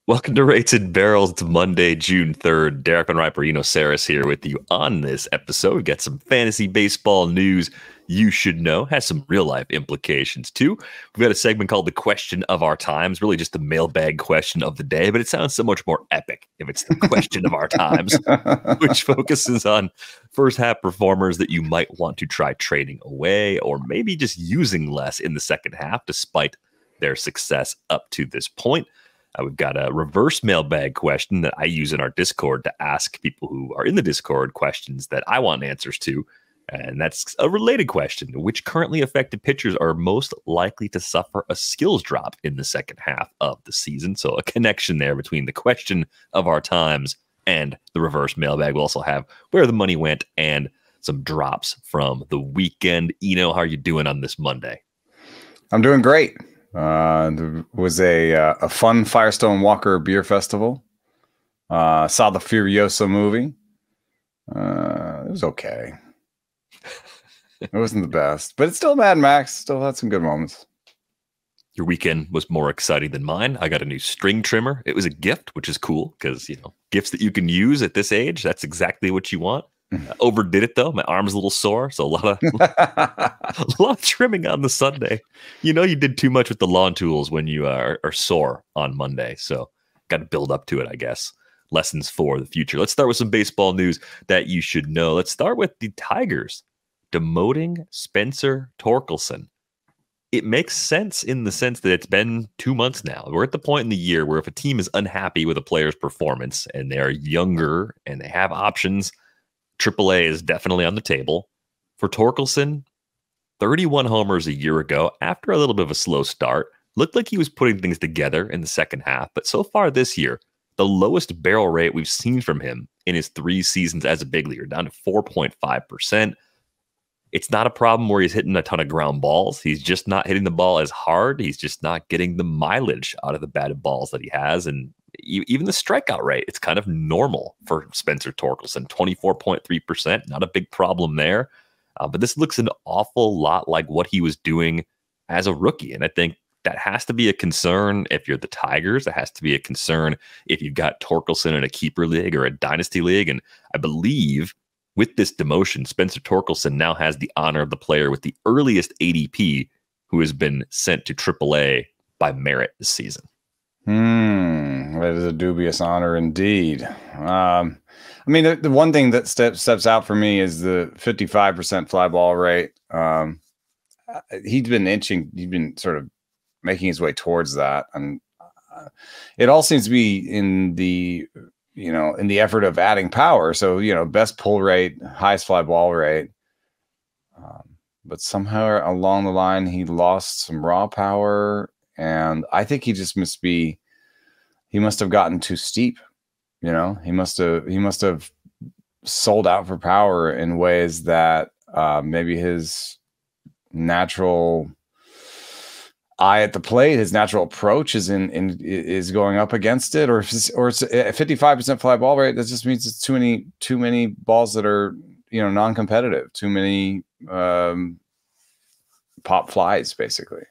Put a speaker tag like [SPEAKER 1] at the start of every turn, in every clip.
[SPEAKER 1] Welcome to Rates and Barrels. It's Monday, June 3rd. Derek and Riperino Saris here with you on this episode. We've got some fantasy baseball news you should know. Has some real life implications too. We've got a segment called The Question of Our Times, really just the mailbag question of the day, but it sounds so much more epic if it's the question of our times, which focuses on first half performers that you might want to try trading away or maybe just using less in the second half despite their success up to this point. We've got a reverse mailbag question that I use in our Discord to ask people who are in the Discord questions that I want answers to. And that's a related question. Which currently affected pitchers are most likely to suffer a skills drop in the second half of the season? So a connection there between the question of our times and the reverse mailbag. We'll also have where the money went and some drops from the weekend. Eno, how are you doing on this Monday?
[SPEAKER 2] I'm doing great. There was a fun Firestone Walker beer festival. Saw the Furiosa movie. It was okay. It wasn't the best, but it's still Mad Max. Still had some good moments.
[SPEAKER 1] Your weekend was more exciting than mine. I got a new string trimmer. It was a gift, which is cool because, you know, gifts that you can use at this age, that's exactly what you want. Overdid it though. My arm's a little sore, so a lot of trimming on the Sunday. You know, you did too much with the lawn tools when you are sore on Monday, so got to build up to it, I guess. Lessons for the future. Let's start with some baseball news that you should know. Let's start with the Tigers demoting Spencer Torkelson. It makes sense in the sense that it's been 2 months now. We're at the point in the year where if a team is unhappy with a player's performance and they are younger and they have options, AAA is definitely on the table. For Torkelson, 31 homers a year ago after a little bit of a slow start. Looked like he was putting things together in the second half, but so far this year, the lowest barrel rate we've seen from him in his 3 seasons as a big leaguer, down to 4.5%. It's not a problem where he's hitting a ton of ground balls. He's just not hitting the ball as hard. He's just not getting the mileage out of the batted balls that he has. And even the strikeout rate, it's kind of normal for Spencer Torkelson, 24.3%. Not a big problem there. But this looks an awful lot like what he was doing as a rookie. And I think that has to be a concern if you're the Tigers. It has to be a concern if you've got Torkelson in a keeper league or a dynasty league. And I believe with this demotion, Spencer Torkelson now has the honor of the player with the earliest ADP who has been sent to AAA by merit this season.
[SPEAKER 2] That is a dubious honor indeed. I mean, the one thing that steps out for me is the 55% fly ball rate. He's been sort of making his way towards that, and it all seems to be in the effort of adding power. So, best pull rate, highest fly ball rate. But somehow along the line, he lost some raw power. And I think he must have gotten too steep. He must have sold out for power in ways that maybe his natural eye at the plate, his natural approach is going up against it, or it's a 55% fly ball rate. That just means it's too many balls that are non-competitive, too many pop flies basically.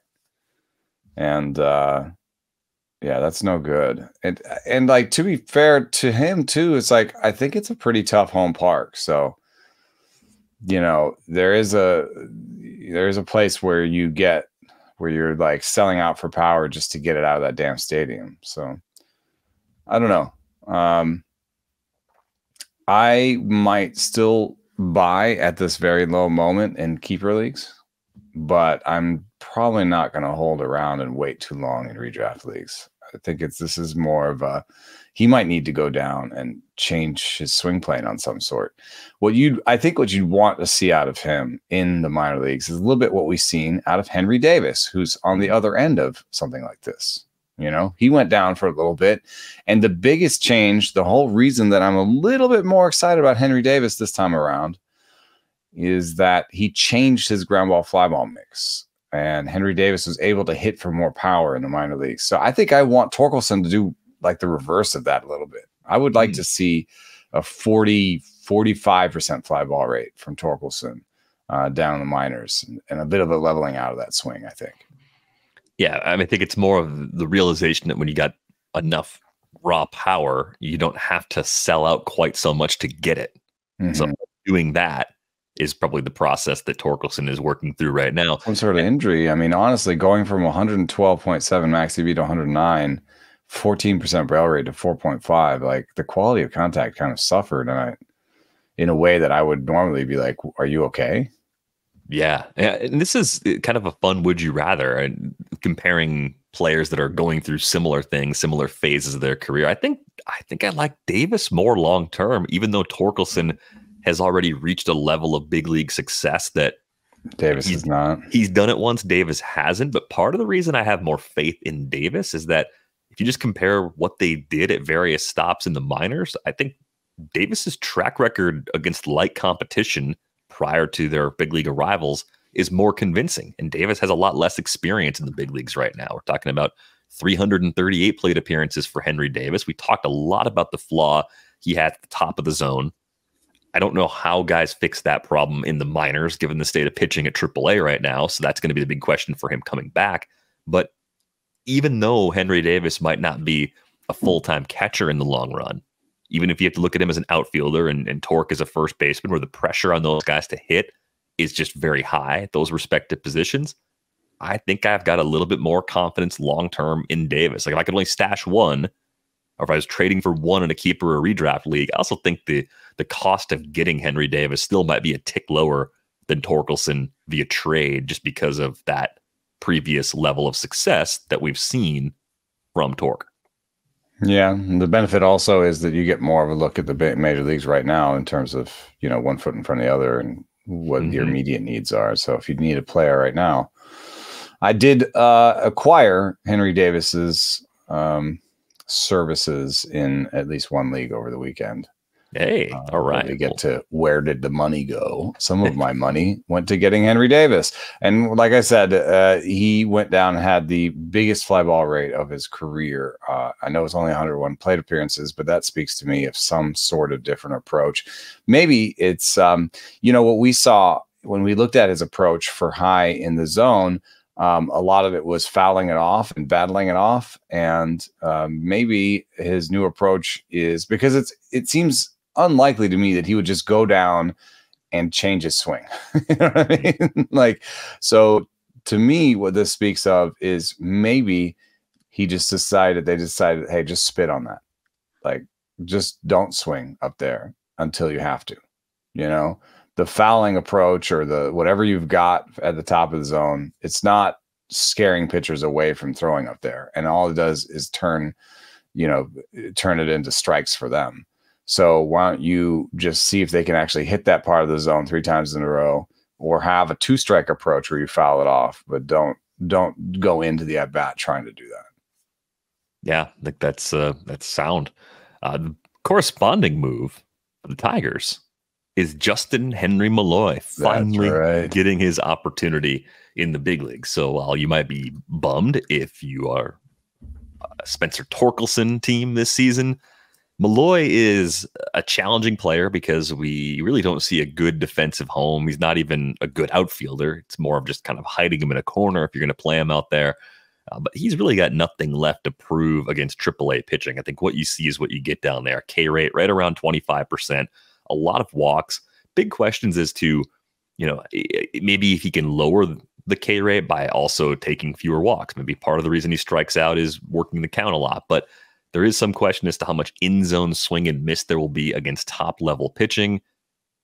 [SPEAKER 2] And that's no good. And like, to be fair to him too, it's like, I think it's a pretty tough home park. So, there is a place where you're like selling out for power just to get it out of that damn stadium. So I don't know. I might still buy at this very low moment in keeper leagues, but I'm probably not going to hold around and wait too long in redraft leagues. I think this is more of he might need to go down and change his swing plane on some sort. I think what you'd want to see out of him in the minor leagues is a little bit what we've seen out of Henry Davis, who's on the other end of something like this. He went down for a little bit, and the biggest change, the whole reason that I'm a little bit more excited about Henry Davis this time around, is that he changed his ground ball fly ball mix, and Henry Davis was able to hit for more power in the minor leagues. So I think I want Torkelson to do like the reverse of that a little bit. I would like to see a 45% fly ball rate from Torkelson down in the minors, and a bit of a leveling out of that swing, I think.
[SPEAKER 1] Yeah, I think it's more of the realization that when you got enough raw power, you don't have to sell out quite so much to get it. So doing that is probably the process that Torkelson is working through right now.
[SPEAKER 2] Some sort of injury. I mean, honestly, going from 112.7 max EV to 109, 14% barrel rate to 4.5, like the quality of contact kind of suffered, and in a way that I would normally be like, "Are you okay?"
[SPEAKER 1] Yeah, and this is kind of a fun would you rather, and comparing players that are going through similar things, similar phases of their career. I think I like Davis more long term, even though Torkelson has already reached a level of big league success that
[SPEAKER 2] Davis is not.
[SPEAKER 1] He's done it once, Davis hasn't. But part of the reason I have more faith in Davis is that if you just compare what they did at various stops in the minors, I think Davis's track record against light competition prior to their big league arrivals is more convincing. And Davis has a lot less experience in the big leagues right now. We're talking about 338 plate appearances for Henry Davis. We talked a lot about the flaw he had at the top of the zone. I don't know how guys fix that problem in the minors, given the state of pitching at AAA right now. So that's going to be the big question for him coming back. But even though Henry Davis might not be a full-time catcher in the long run, even if you have to look at him as an outfielder and Torque as a first baseman, where the pressure on those guys to hit is just very high at those respective positions, I think I've got a little bit more confidence long-term in Davis. Like if I could only stash one, or if I was trading for one in a keeper or redraft league, I also think the cost of getting Henry Davis still might be a tick lower than Torkelson via trade, just because of that previous level of success that we've seen from Torque.
[SPEAKER 2] Yeah, the benefit also is that you get more of a look at the major leagues right now in terms of, one foot in front of the other and what your immediate needs are. So if you need a player right now, I did acquire Henry Davis's services in at least one league over the weekend.
[SPEAKER 1] Hey, all right.
[SPEAKER 2] We get to where did the money go? Some of my money went to getting Henry Davis. And like I said, he went down and had the biggest fly ball rate of his career. I know it's only 101 plate appearances, but that speaks to me of some sort of different approach. Maybe it's, what we saw when we looked at his approach for high in the zone. A lot of it was fouling it off and battling it off. And maybe his new approach is because it seems unlikely to me that he would just go down and change his swing. You know what I mean? So to me, what this speaks of is maybe they decided, hey, just spit on that. Just don't swing up there until you have to, the fouling approach or the whatever you've got at the top of the zone, it's not scaring pitchers away from throwing up there. And all it does is turn it into strikes for them. So why don't you just see if they can actually hit that part of the zone 3 times in a row, or have a 2-strike approach where you foul it off, but don't go into the at bat trying to do that.
[SPEAKER 1] Yeah, I think that's sound. The corresponding move for the Tigers is Justyn-Henry Malloy finally getting his opportunity in the big league. So while you might be bummed if you are a Spencer Torkelson team this season, Malloy is a challenging player because we really don't see a good defensive home. He's not even a good outfielder. It's more of just kind of hiding him in a corner if you're going to play him out there. But he's really got nothing left to prove against AAA pitching. I think what you see is what you get down there. K rate right around 25%. A lot of walks. Big questions as to, maybe if he can lower the K rate by also taking fewer walks. Maybe part of the reason he strikes out is working the count a lot. But there is some question as to how much in-zone swing and miss there will be against top-level pitching.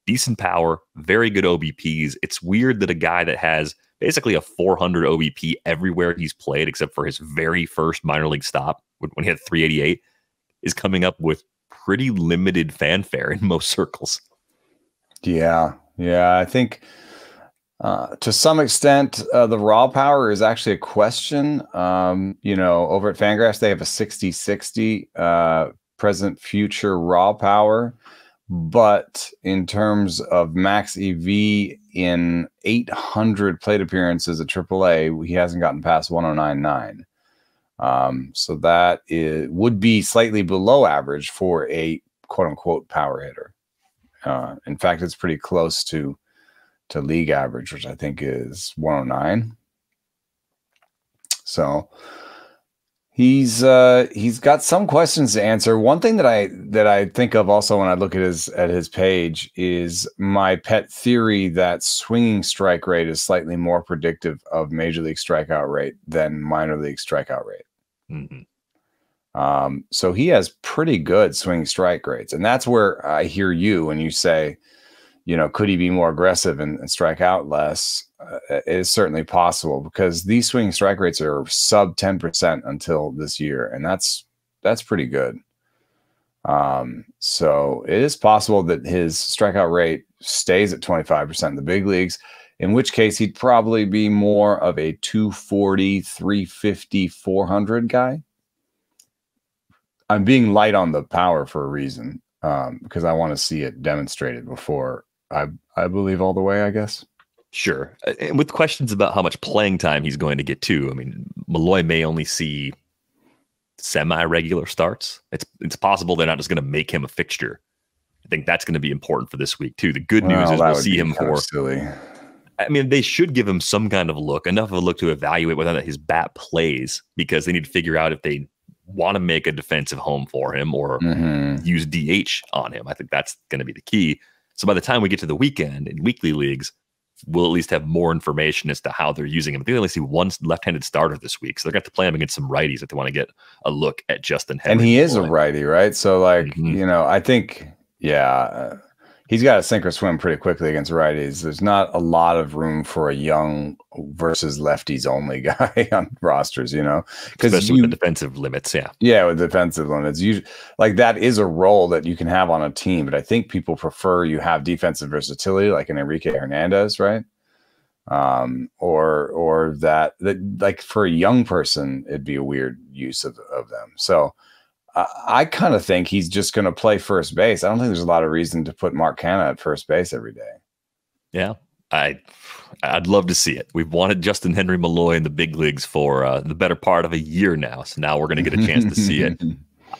[SPEAKER 1] Decent power, very good OBPs. It's weird that a guy that has basically a 400 OBP everywhere he's played, except for his very first minor league stop when he had 388, is coming up with pretty limited fanfare in most circles.
[SPEAKER 2] Yeah. I think to some extent, the raw power is actually a question. Over at Fangraphs, they have a 60-60 present future raw power. But in terms of max EV in 800 plate appearances at AAA, he hasn't gotten past 109.9. So that would be slightly below average for a quote-unquote power hitter. In fact, it's pretty close to league average, which I think is 109. So He's got some questions to answer. One thing that I think of also when I look at his page is my pet theory that swinging strike rate is slightly more predictive of major league strikeout rate than minor league strikeout rate.
[SPEAKER 1] Mm-hmm.
[SPEAKER 2] So he has pretty good swing strike rates, and that's where I hear you when you say, could he be more aggressive and strike out less? It is certainly possible because these swing strike rates are sub 10% until this year, and that's pretty good. So it is possible that his strikeout rate stays at 25% in the big leagues, in which case he'd probably be more of a 240, 350, 400 guy. I'm being light on the power for a reason, because I want to see it demonstrated before I believe all the way, I guess.
[SPEAKER 1] Sure. And with questions about how much playing time he's going to get too. I mean, Malloy may only see semi-regular starts. It's possible they're not just going to make him a fixture. I think that's going to be important for this week too. The good news is we'll see him for
[SPEAKER 2] silly.
[SPEAKER 1] I mean, they should give him some kind of look, enough of a look to evaluate whether or not his bat plays, because they need to figure out if they want to make a defensive home for him or use DH on him. I think that's going to be the key. So by the time we get to the weekend in weekly leagues, we'll at least have more information as to how they're using him. I think they only see one left-handed starter this week, so they're going to play him against some righties if they want to get a look at Justyn-Henry.
[SPEAKER 2] And he is a righty, right? So, I think, he's got to sink or swim pretty quickly against righties. There's not a lot of room for a young versus lefties only guy on rosters,
[SPEAKER 1] especially with the defensive limits.
[SPEAKER 2] With defensive limits, that is a role that you can have on a team, but I think people prefer you have defensive versatility, like an Enrique Hernandez, right? Or that like for a young person, it'd be a weird use of them. So I kind of think he's just going to play first base. I don't think there's a lot of reason to put Mark Canha at first base every day.
[SPEAKER 1] Yeah, I'd love to see it. We've wanted Justyn-Henry Malloy in the big leagues for the better part of a year now. So now we're going to get a chance to see it.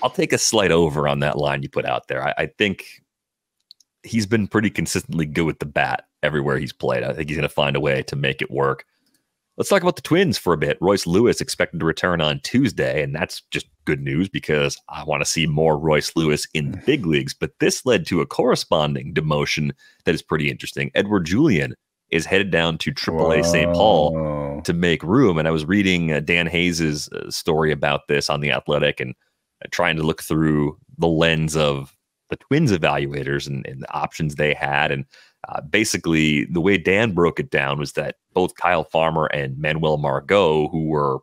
[SPEAKER 1] I'll take a slight over on that line you put out there. I think he's been pretty consistently good with the bat everywhere he's played. I think he's going to find a way to make it work. Let's talk about the Twins for a bit. Royce Lewis expected to return on Tuesday, and that's just good news because I want to see more Royce Lewis in the big leagues. But this led to a corresponding demotion that is pretty interesting. Edouard Julien is headed down to AAA St. Paul to make room. And I was reading Dan Hayes' story about this on The Athletic and trying to look through the lens of the Twins evaluators and the options they had. And basically, the way Dan broke it down was that both Kyle Farmer and Manuel Margot, who were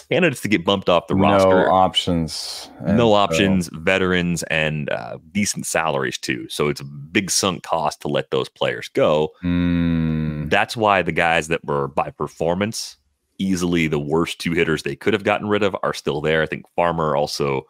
[SPEAKER 1] candidates to get bumped off the roster, no options, veterans, and decent salaries too. So it's a big sunk cost to let those players go. That's why the guys that were by performance easily the worst two hitters they could have gotten rid of are still there. I think Farmer also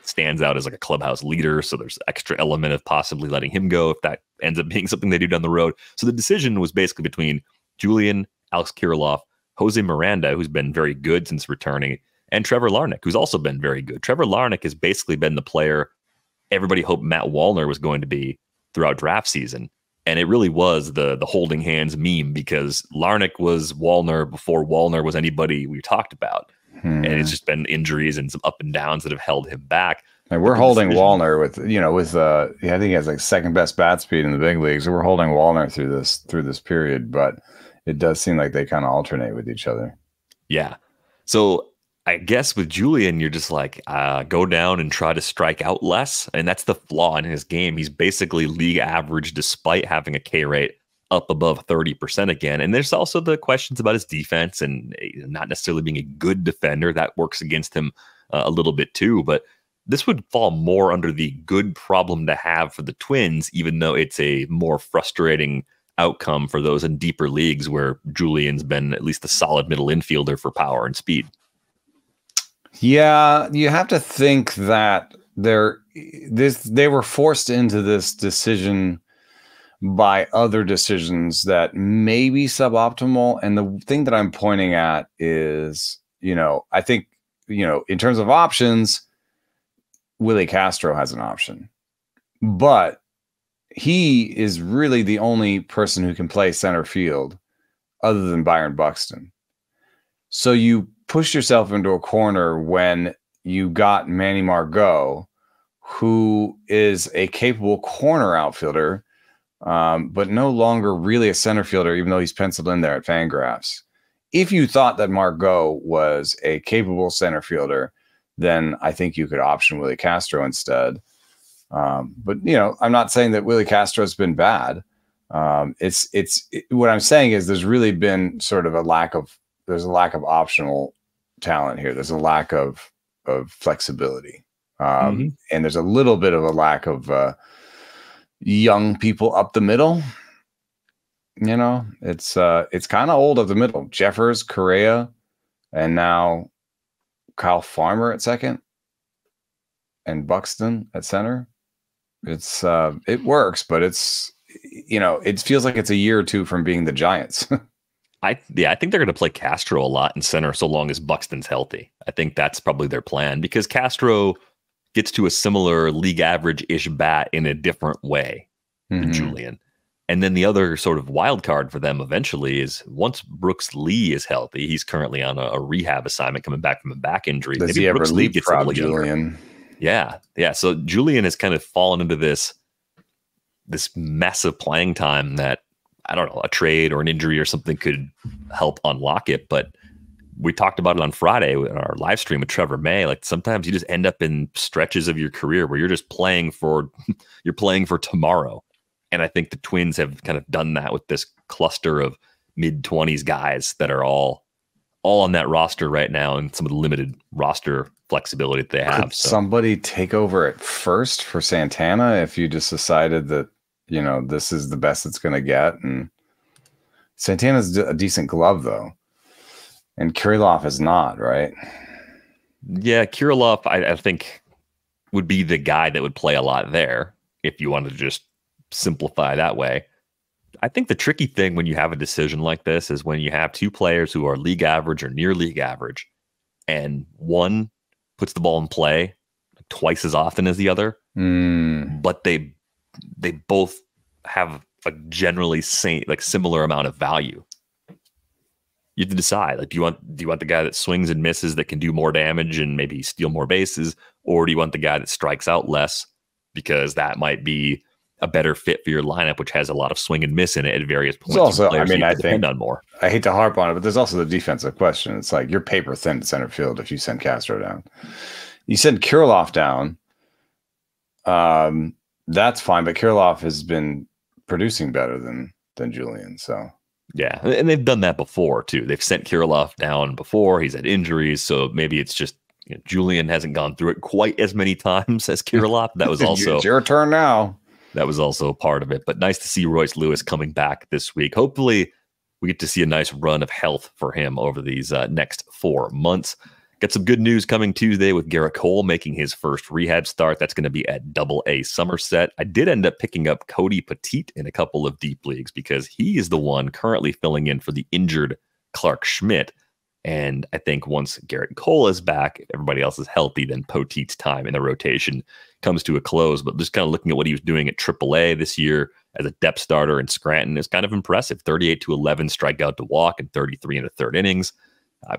[SPEAKER 1] stands out as like a clubhouse leader, so there's extra element of possibly letting him go if that ends up being something they do down the road. So the decision was basically between Julien, Alex Kirilloff, Jose Miranda, who's been very good since returning, and Trevor Larnach, who's also been very good. Trevor Larnach has basically been the player everybody hoped Matt Wallner was going to be throughout draft season. And it really was the holding hands meme because Larnach was Wallner before Wallner was anybody we talked about. And it's just been injuries and some up and downs that have held him back.
[SPEAKER 2] And we're holding Wallner with I think he has like second best bat speed in the big leagues. So we're holding Wallner through this period, but it does seem like they kind of alternate with each other.
[SPEAKER 1] Yeah. So I guess with Julien, you're just like, go down and try to strike out less. And that's the flaw in his game. He's basically league average despite having a K rate up above 30% again. And there's also the questions about his defense and not necessarily being a good defender. That works against him a little bit too. But this would fall more under the good problem to have for the Twins, even though it's a more frustrating outcome for those in deeper leagues where Julian's been at least a solid middle infielder for power and speed.
[SPEAKER 2] Yeah, you have to think that they were forced into this decision by other decisions that may be suboptimal. And the thing that I'm pointing at is, I think, in terms of options, Willie Castro has an option, but he is really the only person who can play center field other than Byron Buxton. So you pushed yourself into a corner when you got Manny Margot, who is a capable corner outfielder, but no longer really a center fielder, even though he's penciled in there at Fangraphs. If you thought that Margot was a capable center fielder, then I think you could option Willie Castro instead. But I'm not saying that Willie Castro's been bad. What I'm saying is there's really been sort of a lack of optional talent here. There's a lack of flexibility. And there's a little bit of a lack of young people up the middle. It's kind of old up the middle. Jeffers, Correa, and now Kyle Farmer at second, and Buxton at center. It works, but it feels like it's a year or two from being the Giants.
[SPEAKER 1] I think they're going to play Castro a lot in center so long as Buxton's healthy. I think that's probably their plan, because Castro gets to a similar league average-ish bat in a different way than Julien. And then the other sort of wild card for them eventually is once Brooks Lee is healthy, he's currently on a rehab assignment coming back from a back injury.
[SPEAKER 2] Does
[SPEAKER 1] Maybe
[SPEAKER 2] he ever
[SPEAKER 1] Brooks Lee gets a little
[SPEAKER 2] Julien?
[SPEAKER 1] Yeah. So Julien has kind of fallen into this massive playing time that, I don't know, a trade or an injury or something could help unlock it. But we talked about it on Friday in our live stream with Trevor May. Like, sometimes you just end up in stretches of your career where you're just playing for tomorrow. And I think the Twins have kind of done that with this cluster of mid-20s guys that are all on that roster right now, and some of the limited roster flexibility that they have.
[SPEAKER 2] Could somebody take over at first for Santana if you just decided that, this is the best it's going to get? And Santana's a decent glove, though. And Kirilloff is not, right?
[SPEAKER 1] Yeah, Kirilloff, I think, would be the guy that would play a lot there if you wanted to just simplify that way. I think the tricky thing when you have a decision like this is when you have two players who are league average or near league average, and one puts the ball in play twice as often as the other, but they both have a generally similar amount of value. You have to decide, like, do you want the guy that swings and misses that can do more damage and maybe steal more bases, or do you want the guy that strikes out less because that might be a better fit for your lineup, which has a lot of swing and miss in it at various points?
[SPEAKER 2] Also, I think
[SPEAKER 1] depend on more.
[SPEAKER 2] I hate to harp on it, but there's also the defensive question. It's like you're paper thin at center field if you send Castro down. You send Kirilloff down, that's fine, but Kirilloff has been producing better than Julien. So
[SPEAKER 1] yeah, and they've done that before too. They've sent Kirilloff down before. He's had injuries, so maybe it's just Julien hasn't gone through it quite as many times as Kirilloff. That was also
[SPEAKER 2] it's your turn now.
[SPEAKER 1] That was also part of it. But nice to see Royce Lewis coming back this week. Hopefully, we get to see a nice run of health for him over these next 4 months. Got some good news coming Tuesday with Garrett Cole making his first rehab start. That's going to be at AA Somerset. I did end up picking up Cody Petite in a couple of deep leagues because he is the one currently filling in for the injured Clark Schmidt. And I think once Garrett Cole is back, if everybody else is healthy, then Potite's time in the rotation comes to a close. But just kind of looking at what he was doing at AAA this year as a depth starter in Scranton is kind of impressive. 38 to 11 strikeout to walk and 33 in the third innings.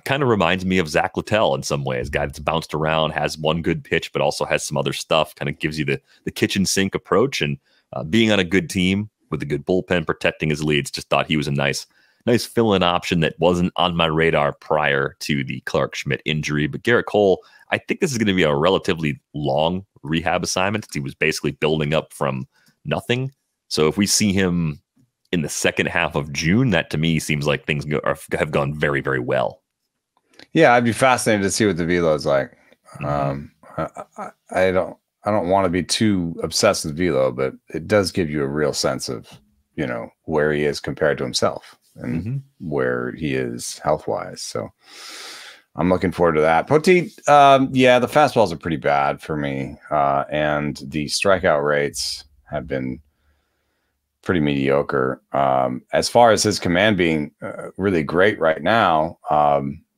[SPEAKER 1] Kind of reminds me of Zach Littell in some ways. Guy that's bounced around, has one good pitch, but also has some other stuff. Kind of gives you the kitchen sink approach. And being on a good team with a good bullpen, protecting his leads, just thought he was a nice fill-in option that wasn't on my radar prior to the Clark Schmidt injury. But Garrett Cole, I think this is going to be a relatively long rehab assignment. He was basically building up from nothing. So if we see him in the second half of June, that to me seems like things have gone very, very well.
[SPEAKER 2] Yeah, I'd be fascinated to see what the velo is like. I don't want to be too obsessed with velo, but it does give you a real sense of, where he is compared to himself and where he is health-wise. So I'm looking forward to that. Poteet, the fastballs are pretty bad for me. And the strikeout rates have been pretty mediocre. As far as his command being really great right now,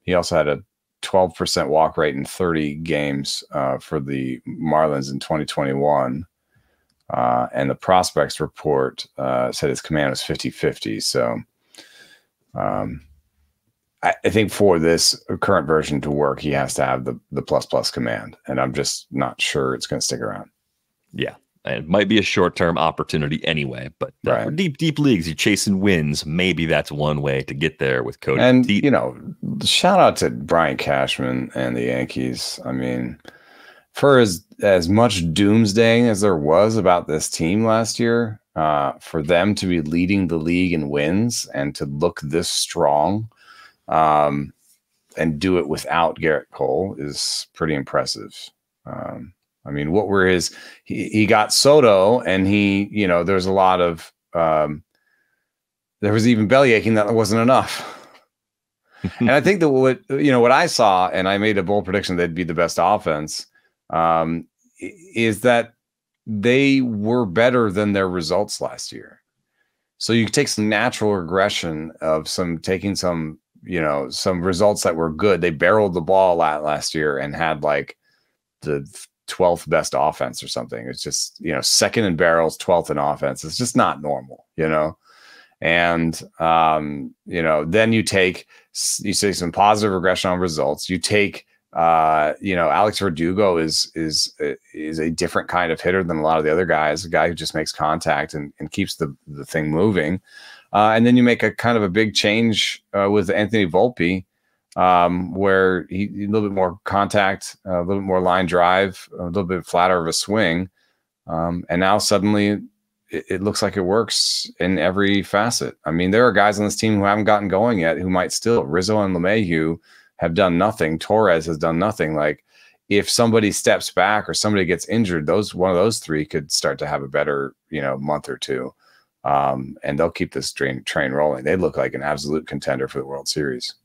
[SPEAKER 2] he also had a 12% walk rate in 30 games for the Marlins in 2021. And the prospects report said his command was 50-50. So I think for this current version to work, he has to have the plus command, and I'm just not sure it's going to stick around.
[SPEAKER 1] Yeah, and it might be a short-term opportunity anyway, but
[SPEAKER 2] right.
[SPEAKER 1] for deep leagues, you're chasing wins. Maybe that's one way to get there with Cody.
[SPEAKER 2] And shout out to Brian Cashman and the Yankees. I mean, for as much doomsday as there was about this team last year, for them to be leading the league in wins and to look this strong, and do it without Garrett Cole is pretty impressive. I mean, what were he got Soto, and there's a lot of, there was even belly aching that wasn't enough. And I think that what I saw, and I made a bold prediction they'd be the best offense, is that they were better than their results last year. So you take some natural regression of taking some results that were good. They barreled the ball last year and had like the 12th best offense or something. It's just, second in barrels, 12th in offense. It's just not normal, and, then you take some positive regression on results. You take, Alex Verdugo is a different kind of hitter than a lot of the other guys, a guy who just makes contact and keeps the thing moving. And then you make a kind of a big change with Anthony Volpe, where he a little bit more contact, a little bit more line drive, a little bit flatter of a swing. And now suddenly it looks like it works in every facet. I mean, there are guys on this team who haven't gotten going yet who might still. Rizzo and LeMahieu have done nothing. Torres has done nothing. Like, if somebody steps back or somebody gets injured, one of those three could start to have a better, month or two. And they'll keep this train rolling. They look like an absolute contender for the World Series.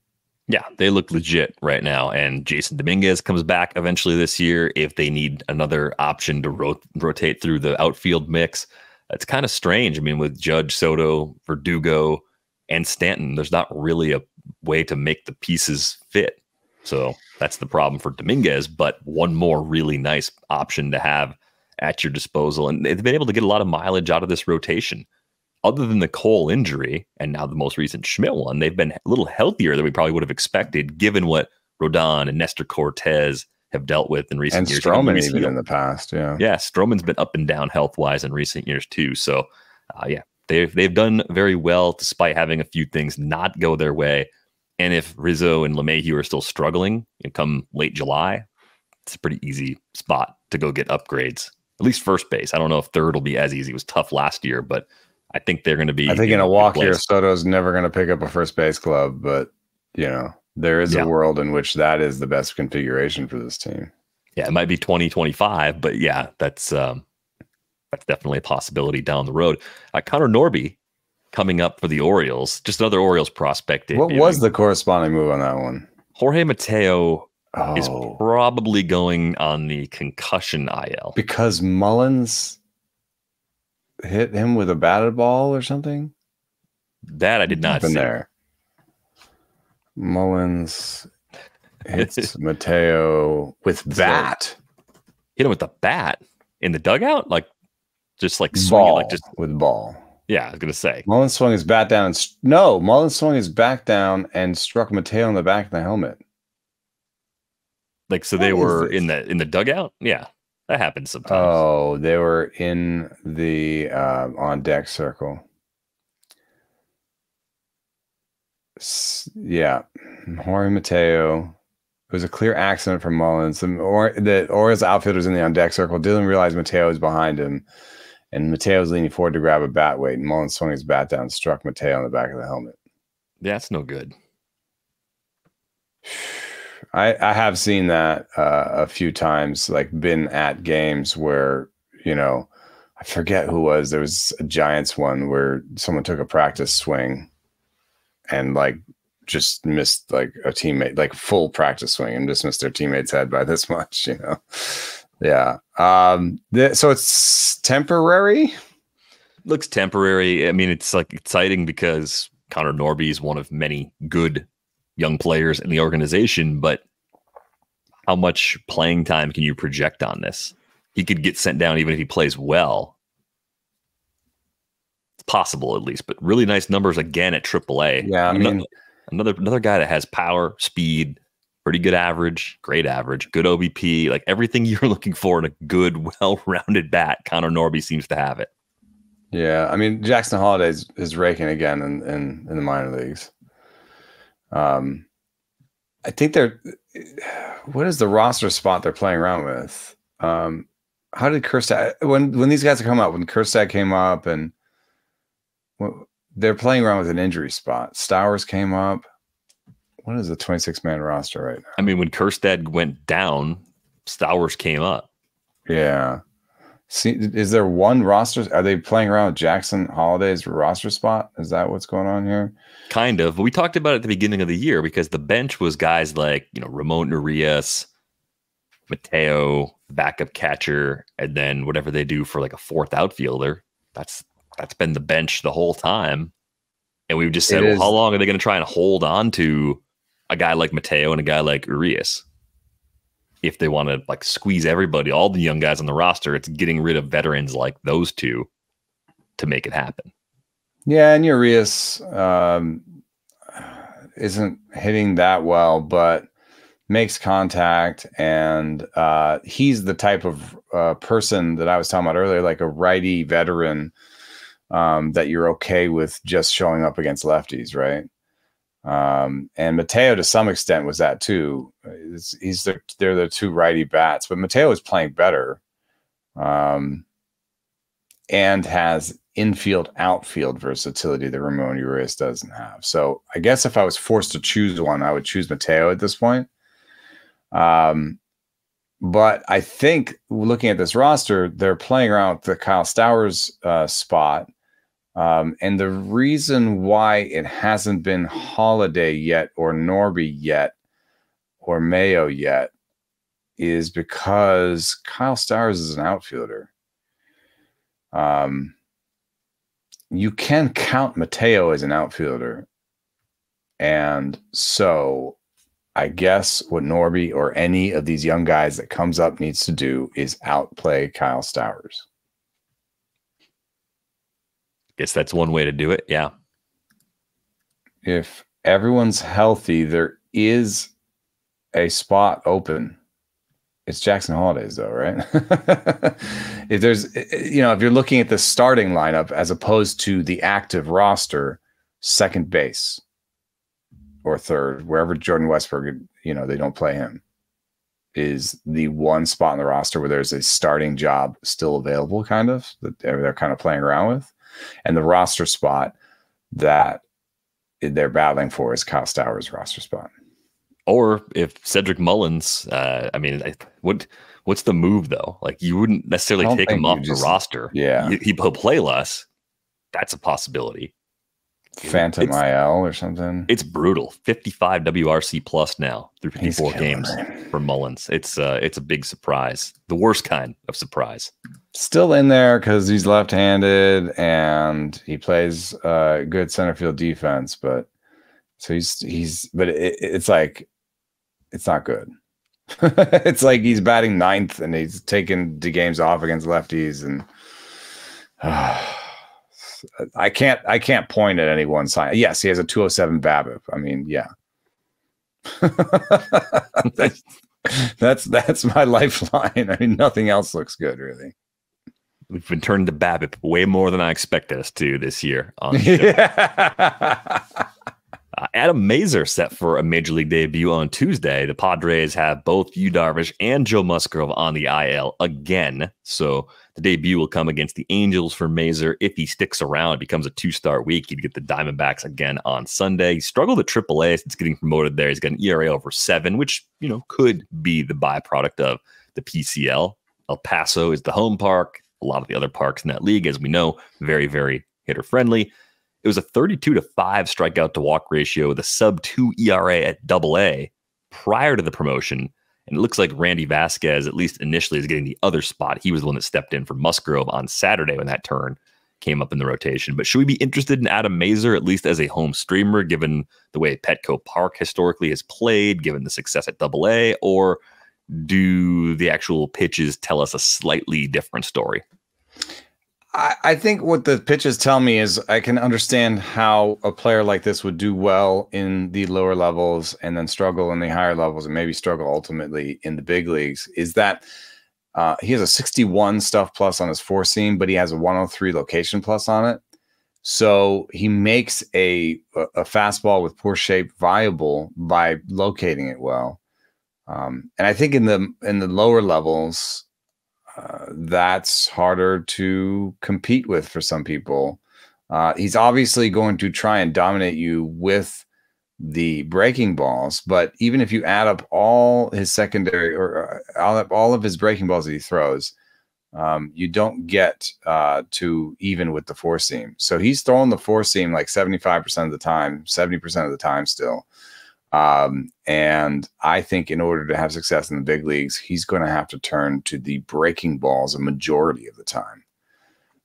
[SPEAKER 1] Yeah, they look legit right now. And Jason Dominguez comes back eventually this year if they need another option to rotate through the outfield mix. It's kind of strange. I mean, with Judge, Soto, Verdugo, and Stanton, there's not really a way to make the pieces fit. So that's the problem for Dominguez, but one more really nice option to have at your disposal. And they've been able to get a lot of mileage out of this rotation. Other than the Cole injury, and now the most recent Schmidt one, they've been a little healthier than we probably would have expected, given what Rodon and Nestor Cortez have dealt with in recent years.
[SPEAKER 2] And Stroman even in the past, yeah.
[SPEAKER 1] Yeah, Stroman's been up and down health-wise in recent years too. So, they've done very well despite having a few things not go their way. And if Rizzo and LeMahieu are still struggling and come late July, it's a pretty easy spot to go get upgrades. At least first base. I don't know if third will be as easy. It was tough last year, but I think they're going to be.
[SPEAKER 2] I think in a walk here, Soto's never going to pick up a first base glove, but there is a world in which that is the best configuration for this team.
[SPEAKER 1] Yeah, it might be 2025, but yeah, that's definitely a possibility down the road. Connor Norby coming up for the Orioles, just another Orioles prospect.
[SPEAKER 2] What was the corresponding move on that one?
[SPEAKER 1] Jorge Mateo is probably going on the concussion IL
[SPEAKER 2] because Mullins hit him with a batted ball or something.
[SPEAKER 1] That I did not see.
[SPEAKER 2] There. Mullins hits Mateo with bat.
[SPEAKER 1] Hit him with the bat in the dugout, just
[SPEAKER 2] ball,
[SPEAKER 1] swinging,
[SPEAKER 2] with ball.
[SPEAKER 1] Yeah, I was gonna say
[SPEAKER 2] Mullins swung his bat down. Mullins swung his back down and struck Mateo in the back of the helmet.
[SPEAKER 1] So they were in the dugout. Yeah, that happens sometimes.
[SPEAKER 2] Oh, they were in the on deck circle. Yeah, Jorge Mateo. It was a clear accident for Mullins. The Orioles outfielders in the on deck circle didn't realize Mateo was behind him, and Mateo was leaning forward to grab a bat weight, and Mullins swung his bat down and struck Mateo in the back of the helmet.
[SPEAKER 1] That's no good.
[SPEAKER 2] I have seen that a few times, been at games where, I forget who was. There was a Giants one where someone took a practice swing and just missed a teammate, full practice swing, and just missed their teammate's head by this much, Yeah. So it's temporary.
[SPEAKER 1] Looks temporary. I mean, it's exciting because Connor Norby is one of many good young players in the organization, but how much playing time can you project on this? He could get sent down even if he plays well. It's possible, at least, but really nice numbers again at AAA.
[SPEAKER 2] Yeah, I mean,
[SPEAKER 1] Another guy that has power, speed, pretty good average, great average, good OBP, like everything you're looking for in a good, well-rounded bat. Connor Norby seems to have it.
[SPEAKER 2] Yeah, I mean, Jackson Holiday is raking again in the minor leagues. I think what is the roster spot they're playing around with? How did Kjerstad, when these guys come up, when Kjerstad came up, and they're playing around with an injury spot. Stowers came up. What is the 26-man roster right now?
[SPEAKER 1] I mean, when Kjerstad went down, Stowers came up.
[SPEAKER 2] Yeah. See, is there one roster? Are they playing around with Jackson Holiday's roster spot? Is that what's going on here?
[SPEAKER 1] Kind of. We talked about it at the beginning of the year because the bench was guys like, Ramon Urias, Mateo, backup catcher, and then whatever they do for like a fourth outfielder. That's been the bench the whole time. And we just said, well, how long are they going to try and hold on to a guy like Mateo and a guy like Urias? If they want to like squeeze everybody, all the young guys on the roster, it's getting rid of veterans like those two to make it happen.
[SPEAKER 2] Yeah, and Urias isn't hitting that well, but makes contact, and he's the type of person that I was talking about earlier, like a righty veteran that you're okay with just showing up against lefties, right? And Mateo, to some extent, was that too. They're the two righty bats, but Mateo is playing better, and has infield outfield versatility that Ramon Urias doesn't have. So I guess if I was forced to choose one, I would choose Mateo at this point. But I think looking at this roster, they're playing around with the Kyle Stowers spot. And the reason why it hasn't been Holiday yet, or Norby yet, or Mayo yet, is because Kyle Stowers is an outfielder. You can count Mateo as an outfielder. And so I guess what Norby or any of these young guys that comes up needs to do is outplay Kyle Stowers.
[SPEAKER 1] Guess that's one way to do it. Yeah.
[SPEAKER 2] If everyone's healthy, there is a spot open. It's Jackson Holiday's though, right? If there's, if you're looking at the starting lineup as opposed to the active roster, second base or third, wherever Jordan Westburg, they don't play him, is the one spot in the roster where there's a starting job still available, kind of, that they're kind of playing around with. And the roster spot that they're battling for is Kyle Stowers' roster spot.
[SPEAKER 1] Or if Cedric Mullins, what's the move though? Like, you wouldn't necessarily take him off the roster.
[SPEAKER 2] Yeah.
[SPEAKER 1] He'll play less. That's a possibility.
[SPEAKER 2] Phantom IL or something.
[SPEAKER 1] It's brutal. 55 WRC plus now through 54 games for Mullins. It's a big surprise. The worst kind of surprise.
[SPEAKER 2] Still in there because he's left-handed and he plays good center field defense, but so it's like, it's not good. It's like he's batting ninth and he's taking the games off against lefties, and I can't point at any one sign. Yes, he has a 207 BABIP. I mean, yeah. that's my lifeline. I mean, nothing else looks good, really.
[SPEAKER 1] We've been turning to BABIP way more than I expected us to this year. On the show. Adam Mazur set for a major league debut on Tuesday. The Padres have both Yu Darvish and Joe Musgrove on the IL again. So the debut will come against the Angels for Mazur. If he sticks around, it becomes a 2-start week. He'd get the Diamondbacks again on Sunday. He struggled at AAA since getting promoted there. He's got an ERA over 7, which, could be the byproduct of the PCL. El Paso is the home park. A lot of the other parks in that league, as we know, very, very hitter-friendly. It was a 32-5 strikeout to walk ratio with a sub-2 ERA at AA prior to the promotion. And it looks like Randy Vasquez, at least initially, is getting the other spot. He was the one that stepped in for Musgrove on Saturday when that turn came up in the rotation. But should we be interested in Adam Mazur, at least as a home streamer, given the way Petco Park historically has played, given the success at AA, or do the actual pitches tell us a slightly different story?
[SPEAKER 2] I think what the pitches tell me is I can understand how a player like this would do well in the lower levels and then struggle in the higher levels and maybe struggle ultimately in the big leagues. Is that he has a 61 stuff plus on his four seam, but he has a 103 location plus on it. So he makes a fastball with poor shape viable by locating it well. And I think in the lower levels, that's harder to compete with for some people. He's obviously going to try and dominate you with the breaking balls, but even if you add up all his secondary or all of his breaking balls that he throws, you don't get to even with the four seam. So he's throwing the four seam like 75% of the time, 70% of the time still. And I think in order to have success in the big leagues, he's going to have to turn to the breaking balls a majority of the time.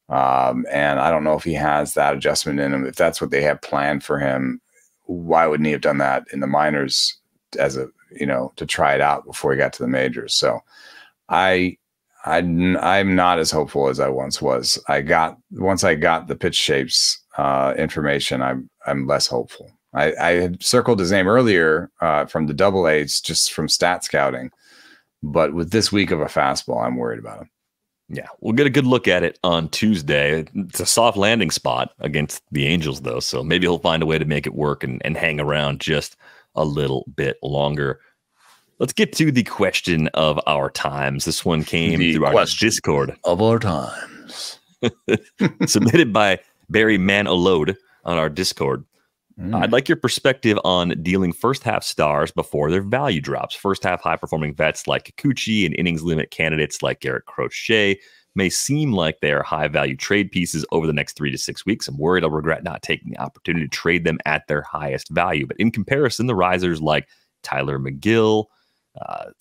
[SPEAKER 2] And I don't know if he has that adjustment in him. If that's what they have planned for him, why wouldn't he have done that in the minors as a, to try it out before he got to the majors? So I'm not as hopeful as I once was. Once I got the pitch shapes information, I'm less hopeful. I had circled his name earlier from the double A's just from stat scouting, but with this week of a fastball, I'm worried about him.
[SPEAKER 1] Yeah, we'll get a good look at it on Tuesday. It's a soft landing spot against the Angels, though, so maybe he'll find a way to make it work and hang around just a little bit longer. Let's get to the question of our times. This one came through our Discord.
[SPEAKER 2] Of our times.
[SPEAKER 1] Submitted by Barry Manolode on our Discord. I'd like your perspective on dealing first half stars before their value drops. First half high performing vets like Kikuchi and innings limit candidates like Garrett Crochet may seem like they are high value trade pieces over the next 3 to 6 weeks. I'm worried I'll regret not taking the opportunity to trade them at their highest value. But in comparison, the risers like Tyler McGill,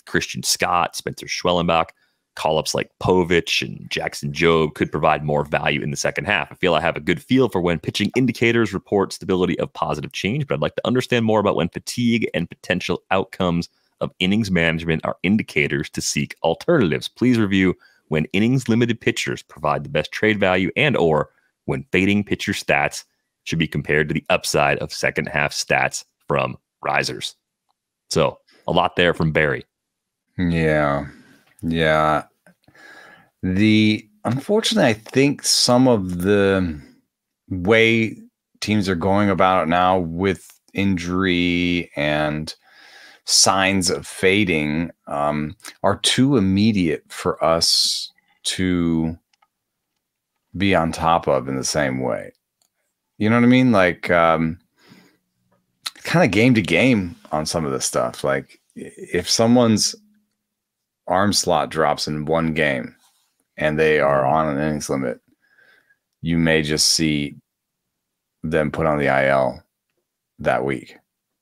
[SPEAKER 1] Christian Scott, Spencer Schwellenbach, call-ups like Povich and Jackson Jobe could provide more value in the second half. I feel I have a good feel for when pitching indicators report stability of positive change, but I'd like to understand more about when fatigue and potential outcomes of innings management are indicators to seek alternatives. Please review when innings-limited pitchers provide the best trade value and or when fading pitcher stats should be compared to the upside of second-half stats from risers. So, a lot there from Barry.
[SPEAKER 2] Yeah. Unfortunately, I think some of the way teams are going about it now with injury and signs of fading are too immediate for us to be on top of in the same way. You know what I mean? Like kind of game to game on some of this stuff. Like if someone's arm slot drops in one game and they are on an innings limit, you may just see them put on the IL that week.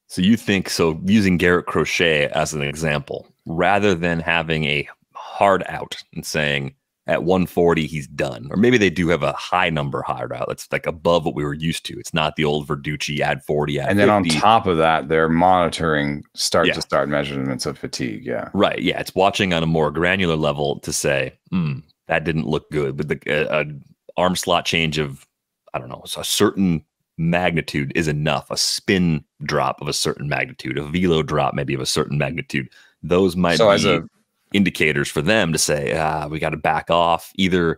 [SPEAKER 1] So you think, so using Garrett Crochet as an example, rather than having a hard out and saying at 140 he's done, or maybe they do have a high number hard out that's like above what we were used to. It's not the old Verducci add 40, add 50.
[SPEAKER 2] Then on top of that, they're monitoring start to start measurements of fatigue. Yeah,
[SPEAKER 1] right. Yeah, it's watching on a more granular level to say that didn't look good, but the arm slot change of, I don't know, so a certain magnitude is enough. A spin drop of a certain magnitude, a velo drop maybe of a certain magnitude. Those might be indicators for them to say, we got to back off. Even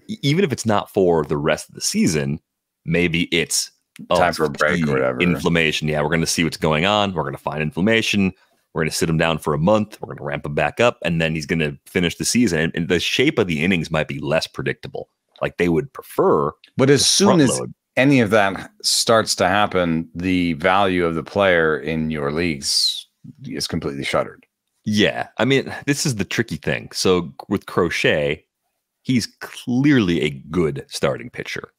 [SPEAKER 1] if it's not for the rest of the season, maybe it's
[SPEAKER 2] time for a break or whatever.
[SPEAKER 1] Inflammation. Yeah, we're going to see what's going on. We're going to find inflammation. We're going to sit him down for a month. We're going to ramp him back up, and then he's going to finish the season. And the shape of the innings might be less predictable. Like they would prefer.
[SPEAKER 2] But as soon as any of that starts to happen, the value of the player in your leagues is completely shuttered.
[SPEAKER 1] Yeah. I mean, this is the tricky thing. So with Crochet, he's clearly a good starting pitcher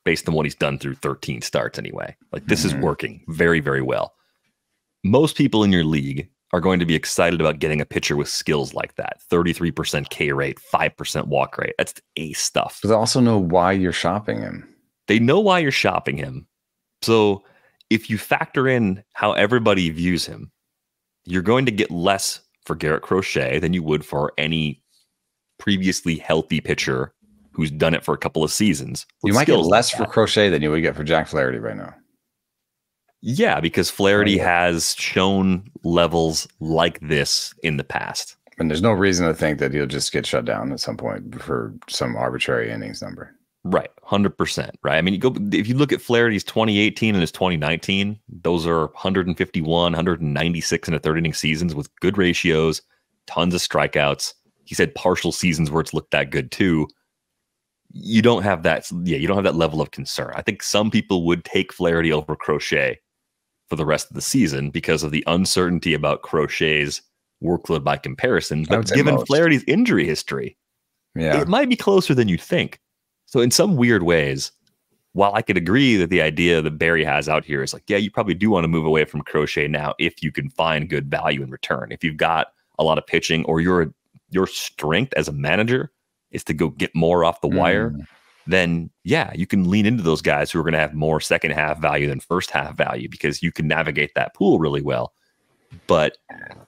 [SPEAKER 1] based on what he's done through 13 starts anyway. Like this is working very, very well. Most people in your league are going to be excited about getting a pitcher with skills like that. 33% K rate, 5% walk rate. That's ace stuff.
[SPEAKER 2] But they also know why you're shopping him.
[SPEAKER 1] They know why you're shopping him. So if you factor in how everybody views him, you're going to get less for Garrett Crochet than you would for any previously healthy pitcher who's done it for a couple of seasons.
[SPEAKER 2] You might get less for Crochet than you would get for Jack Flaherty right now.
[SPEAKER 1] Yeah, because Flaherty has shown levels like this in the past.
[SPEAKER 2] And there's no reason to think that he'll just get shut down at some point for some arbitrary innings number.
[SPEAKER 1] Right, 100%. Right. I mean, if you look at Flaherty's 2018 and his 2019, those are 151, 196 in a third inning seasons with good ratios, tons of strikeouts. He said partial seasons where it's looked that good too. You don't have that. Yeah, you don't have that level of concern. I think some people would take Flaherty over Crochet for the rest of the season because of the uncertainty about Crochet's workload by comparison. But given Flaherty's injury history, it might be closer than you think. So in some weird ways, while I could agree that the idea that Barry has out here is like, yeah, you probably do want to move away from Crochet now if you can find good value in return. If you've got a lot of pitching or your strength as a manager is to go get more off the wire, then yeah, you can lean into those guys who are going to have more second half value than first half value because you can navigate that pool really well. But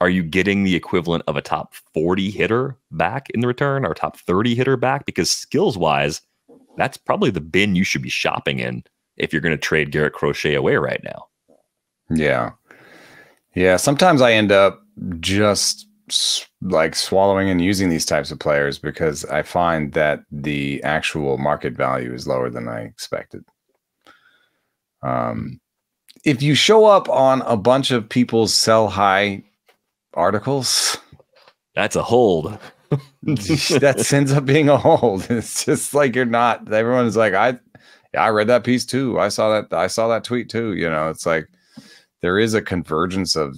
[SPEAKER 1] are you getting the equivalent of a top 40 hitter back in the return or top 30 hitter back? Because skills wise, that's probably the bin you should be shopping in if you're going to trade Garrett Crochet away right now.
[SPEAKER 2] Yeah. Yeah. Sometimes I end up just like swallowing and using these types of players because I find that the actual market value is lower than I expected. If you show up on a bunch of people's sell high articles, that's a hold. That ends up being a hold. It's just like you're not. Everyone's like, I read that piece too. I saw that tweet too. You know, it's like there is a convergence of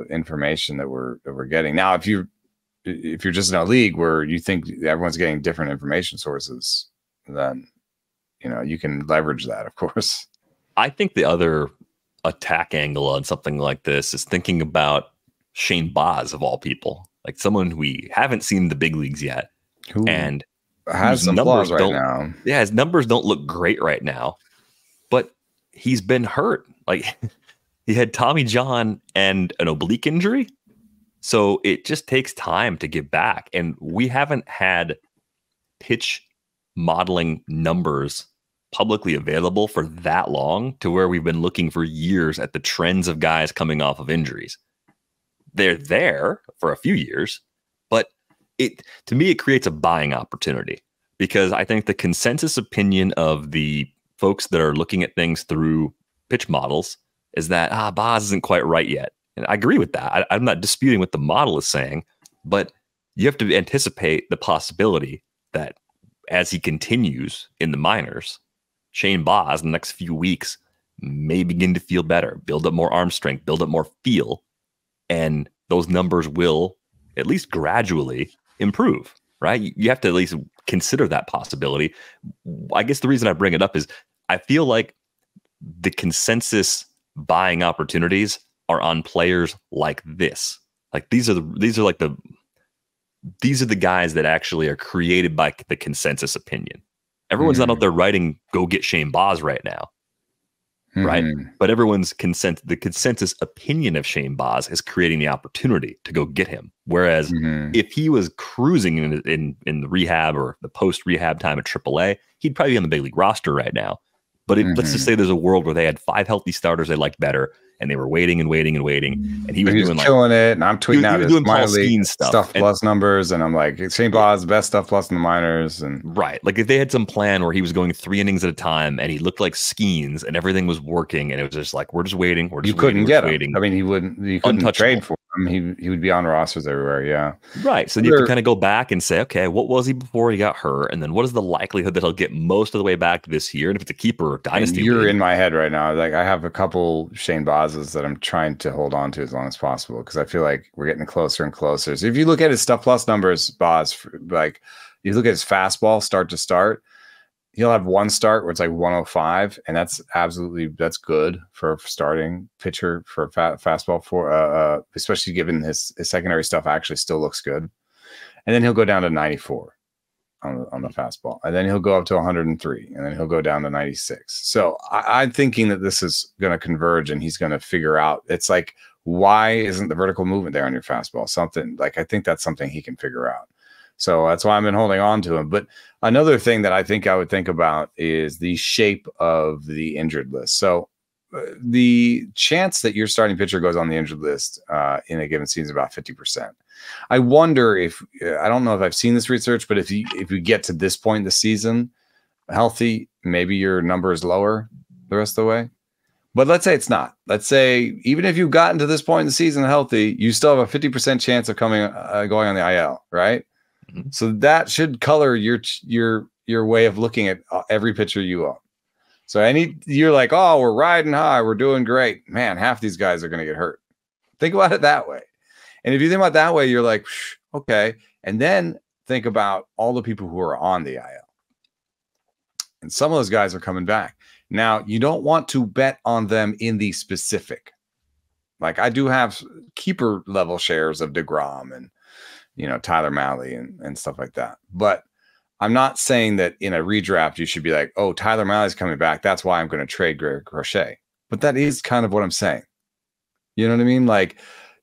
[SPEAKER 2] information that we're getting now. If you're just in a league where you think everyone's getting different information sources, then you can leverage that, of course.
[SPEAKER 1] I think the other attack angle on something like this is thinking about Shane Baz of all people, like someone we haven't seen in the big leagues yet, and
[SPEAKER 2] has some flaws right now.
[SPEAKER 1] Yeah, his numbers don't look great right now, but he's been hurt. Like he had Tommy John and an oblique injury, so it just takes time to get back. And we haven't had pitch modeling numbers publicly available for that long to where we've been looking for years at the trends of guys coming off of injuries. They're there for a few years, but to me, it creates a buying opportunity because I think the consensus opinion of the folks that are looking at things through pitch models is that Baz isn't quite right yet. And I agree with that. I'm not disputing what the model is saying, but you have to anticipate the possibility that as he continues in the minors, Shane Baz in the next few weeks may begin to feel better, build up more arm strength, build up more feel, and those numbers will at least gradually improve, right? You have to at least consider that possibility. I guess the reason I bring it up is I feel like the consensus buying opportunities are on players like this. Like these are the guys that actually are created by the consensus opinion. Everyone's not out there writing, go get Shane Baz right now. Right. But everyone's the consensus opinion of Shane Baz is creating the opportunity to go get him. Whereas if he was cruising in the rehab or the post rehab time at AAA, he'd probably be on the big league roster right now. But let's just say there's a world where they had 5 healthy starters they liked better, and they were waiting and waiting and waiting, and he was doing
[SPEAKER 2] killing it. And I'm tweeting out his minor league stuff plus numbers, and I'm like, Shane Baz, best stuff plus in the minors, and
[SPEAKER 1] right. Like if they had some plan where he was going 3 innings at a time, and he looked like Skeens, and everything was working, and it was just like we're just waiting.
[SPEAKER 2] You couldn't get him. I mean, you couldn't trade for him. He would be on rosters everywhere. Yeah,
[SPEAKER 1] right. So you have to kind of go back and say, okay, what was he before he got hurt, and then what is the likelihood that he'll get most of the way back this year? And if it's a keeper or dynasty,
[SPEAKER 2] you're in my head right now. Like I have a couple Shane Bazes that I'm trying to hold on to as long as possible because I feel like we're getting closer and closer. So if you look at his stuff plus numbers, Baz, like you look at his fastball start to start, he'll have one start where it's like 105, and that's good for a starting pitcher for a fastball for especially given his secondary stuff actually still looks good. And then he'll go down to 94 on the fastball, and then he'll go up to 103, and then he'll go down to 96. So I'm thinking that this is going to converge, and he's going to figure out. It's like, why isn't the vertical movement there on your fastball? Something like I think that's something he can figure out. So that's why I've been holding on to him. But another thing that I think I would think about is the shape of the injured list. So the chance that your starting pitcher goes on the injured list in a given season is about 50%. I wonder if, I don't know if I've seen this research, but if you get to this point in the season healthy, maybe your number is lower the rest of the way. But let's say it's not. Let's say even if you've gotten to this point in the season healthy, you still have a 50% chance of going on the IL, right? Mm-hmm. So that should color your way of looking at every pitcher you own. So you're like, oh, we're riding high, we're doing great. Man, half these guys are going to get hurt. Think about it that way. And if you think about it that way, you're like, okay. And then think about all the people who are on the IL. And some of those guys are coming back. Now, you don't want to bet on them in the specific. Like I do have keeper level shares of DeGrom and, Tyler Malloy and stuff like that. But I'm not saying that in a redraft, you should be like, oh, Tyler Malloy's coming back. That's why I'm going to trade Greg Crochet. But that is kind of what I'm saying. You know what I mean? Like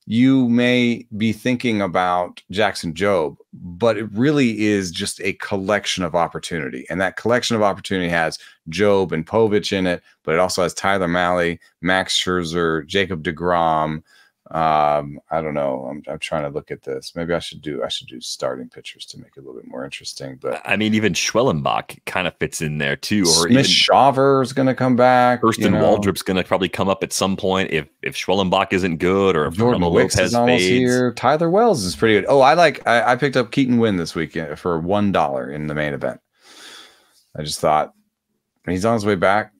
[SPEAKER 2] you may be thinking about Jackson Jobe, but it really is just a collection of opportunity. And that collection of opportunity has Jobe and Povich in it, but it also has Tyler Malloy, Max Scherzer, Jacob deGrom. I don't know. I'm trying to look at this. Maybe I should do starting pitchers to make it a little bit more interesting. But
[SPEAKER 1] I mean, even Schwellenbach kind of fits in there too. Or
[SPEAKER 2] Smith Shawver is going to come back.
[SPEAKER 1] Hurston Waldrop's going to probably come up at some point if Schwellenbach isn't good or if
[SPEAKER 2] Jordan Wicks is almost here. Tyler Wells is pretty good. Oh, I picked up Keaton Winn this weekend for $1 in the main event. I just thought he's on his way back.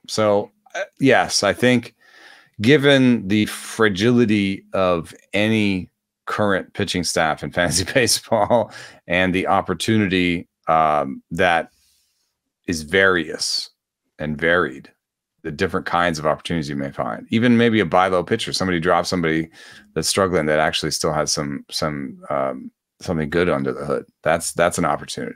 [SPEAKER 2] So yes, I think, given the fragility of any current pitching staff in fantasy baseball and the opportunity that is various and varied, the different kinds of opportunities you may find, even maybe a buy low pitcher, somebody drops somebody that's struggling that actually still has something good under the hood. That's an opportunity.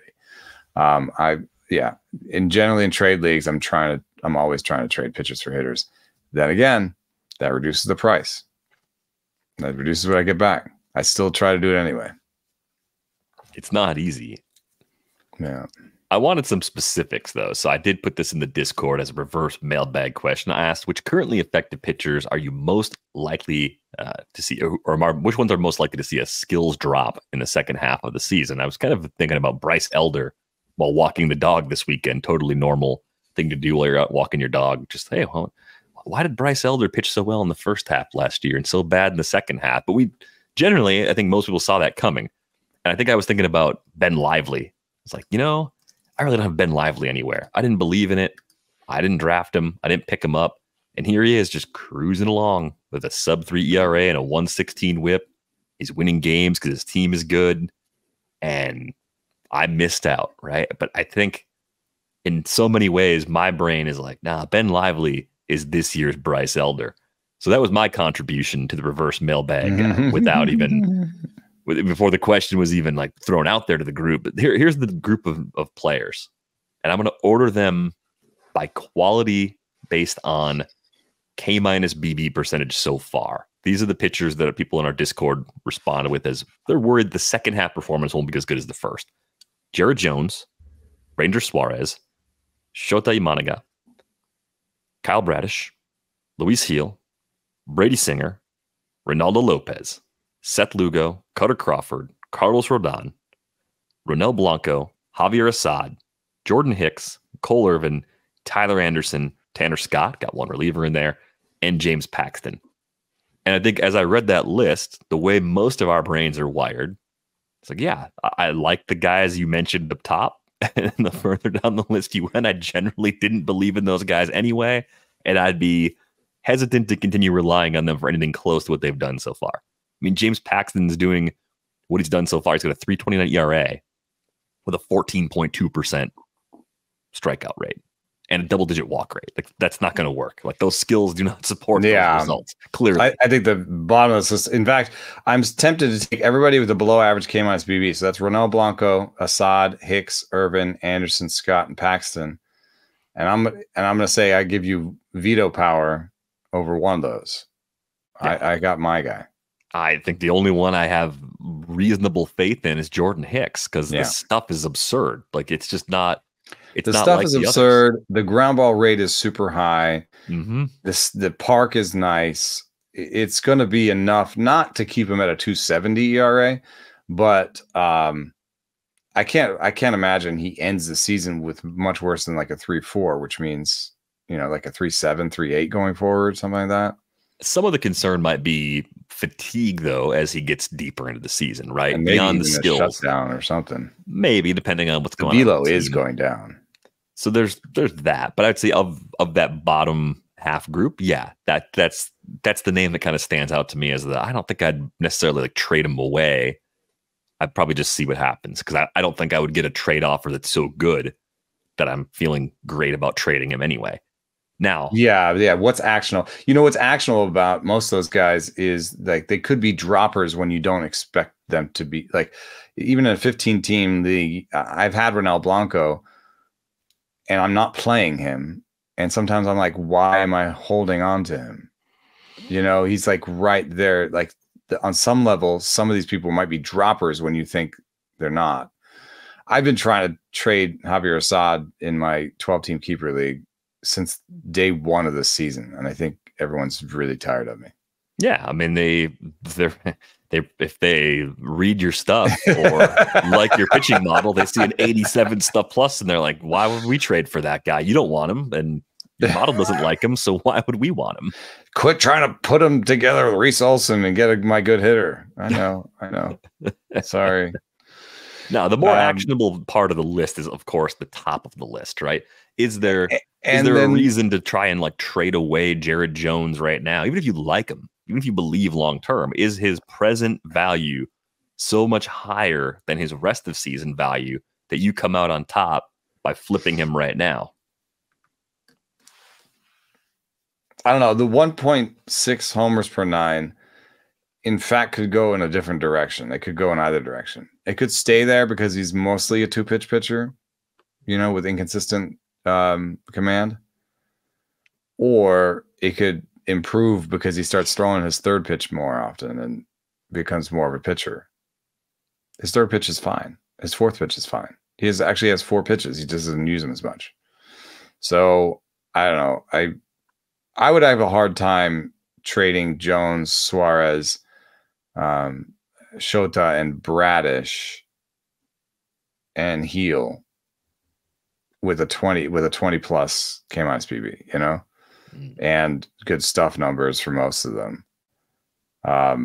[SPEAKER 2] Generally in trade leagues, I'm always trying to trade pitchers for hitters. Then again, that reduces the price. That reduces what I get back. I still try to do it anyway.
[SPEAKER 1] It's not easy.
[SPEAKER 2] Yeah.
[SPEAKER 1] I wanted some specifics, though. So I did put this in the Discord as a reverse mailbag question. I asked, which currently effective pitchers are you most likely to see, or which ones are most likely to see a skills drop in the second half of the season? I was kind of thinking about Bryce Elder while walking the dog this weekend. Totally normal thing to do while you're out walking your dog. Just, hey, well, why did Bryce Elder pitch so well in the first half last year and so bad in the second half? But I think most people saw that coming. And I think I was thinking about Ben Lively. It's like, I really don't have Ben Lively anywhere. I didn't believe in it. I didn't draft him. I didn't pick him up. And here he is just cruising along with a sub-3 ERA and a 1.16 whip. He's winning games because his team is good. And I missed out, right? But I think in so many ways, my brain is like, nah, Ben Lively is this year's Bryce Elder. So that was my contribution to the reverse mailbag before the question was even like thrown out there to the group. But here's the group of players. And I'm going to order them by quality based on K- BB percentage so far. These are the pitchers that people in our Discord responded with as they're worried the second half performance won't be as good as the first. Jared Jones, Ranger Suarez, Shota Imanaga, Kyle Bradish, Luis Heel, Brady Singer, Ronaldo Lopez, Seth Lugo, Cutter Crawford, Carlos Rodon, Ronel Blanco, Javier Assad, Jordan Hicks, Cole Irvin, Tyler Anderson, Tanner Scott, got one reliever in there, and James Paxton. And I think as I read that list, the way most of our brains are wired, it's like, yeah, I like the guys you mentioned up top. And the further down the list you went, I generally didn't believe in those guys anyway. And I'd be hesitant to continue relying on them for anything close to what they've done so far. I mean, James Paxton's doing what he's done so far. He's got a 3.29 ERA with a 14.2% strikeout rate and a double-digit walk rate. Like, that's not going to work. Like, those skills do not support those results, clearly.
[SPEAKER 2] I think the bottom of this, in fact, I'm tempted to take everybody with a below-average K- BB. So that's Ronel Blanco, Assad, Hicks, Irvin, Anderson, Scott, and Paxton. And I'm going to say I give you veto power over one of those. Yeah. I got my guy.
[SPEAKER 1] I think the only one I have reasonable faith in is Jordan Hicks, because the stuff is absurd. Like, it's just not.
[SPEAKER 2] The stuff is absurd. The ground ball rate is super high.
[SPEAKER 1] Mm-hmm.
[SPEAKER 2] The park is nice. It's going to be enough not to keep him at a 2.70 ERA, but I can't imagine he ends the season with much worse than like a 3.4, which means, like a 3.7, 3.8 going forward, something like that.
[SPEAKER 1] Some of the concern might be fatigue, though, as he gets deeper into the season, right?
[SPEAKER 2] And
[SPEAKER 1] beyond the skills,
[SPEAKER 2] shutdown or something.
[SPEAKER 1] Maybe, depending on what's going on.
[SPEAKER 2] Velo is going down,
[SPEAKER 1] so there's that. But I'd say of that bottom half group, that's the name that kind of stands out to me as I don't think I'd necessarily like trade him away. I'd probably just see what happens, because I don't think I would get a trade offer that's so good that I'm feeling great about trading him anyway. Now,
[SPEAKER 2] what's actionable? What's actionable about most of those guys is like they could be droppers when you don't expect them to be. Like, even in a 15-team league, I've had Ronel Blanco, and I'm not playing him, and sometimes I'm like, why am I holding on to him? He's like right there. Like, on some level, some of these people might be droppers when you think they're not. I've been trying to trade Javier Assad in my 12-team keeper league since day one of this season, and I think everyone's really tired of me.
[SPEAKER 1] Yeah, I mean, they if they read your stuff or like your pitching model, they see an 87 stuff plus, and they're like, "Why would we trade for that guy? You don't want him, and your model doesn't like him, so why would we want him?"
[SPEAKER 2] Quit trying to put him together with Reese Olson and get my good hitter. I know. Sorry.
[SPEAKER 1] Now, the more actionable part of the list is, of course, the top of the list, right? Is there a reason to try and like trade away Jared Jones right now? Even if you like him, even if you believe long term, is his present value so much higher than his rest of season value that you come out on top by flipping him right now?
[SPEAKER 2] I don't know. The 1.6 homers per 9, in fact, could go in a different direction. It could go in either direction. It could stay there because he's mostly a 2-pitch pitcher, with inconsistent command. Or it could improve because he starts throwing his third pitch more often and becomes more of a pitcher. His third pitch is fine. His fourth pitch is fine. He actually has 4 pitches. He just doesn't use them as much. So I don't know. I would have a hard time trading Jones, Suarez, Shota, and Bradish and Heel with a 20 plus K-BB, and good stuff numbers for most of them. I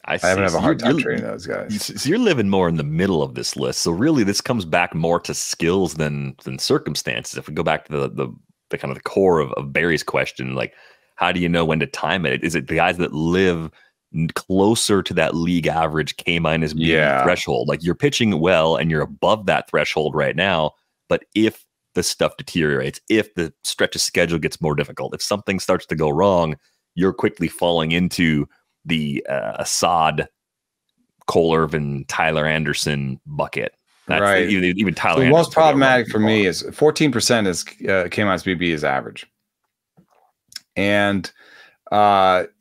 [SPEAKER 2] haven't have a hard time trading those guys.
[SPEAKER 1] So you're living more in the middle of this list. So really, this comes back more to skills than circumstances. If we go back to the kind of the core of Barry's question, like, how do you know when to time it? Is it the guys that live closer to that league average K-BB threshold? Like, you're pitching well and you're above that threshold right now. But if the stuff deteriorates, if the stretch of schedule gets more difficult, if something starts to go wrong, you're quickly falling into the Assad, Cole Irvin, Tyler Anderson bucket. That's
[SPEAKER 2] right.
[SPEAKER 1] Even Tyler.
[SPEAKER 2] The most problematic for me is 14% is K-BB is average. And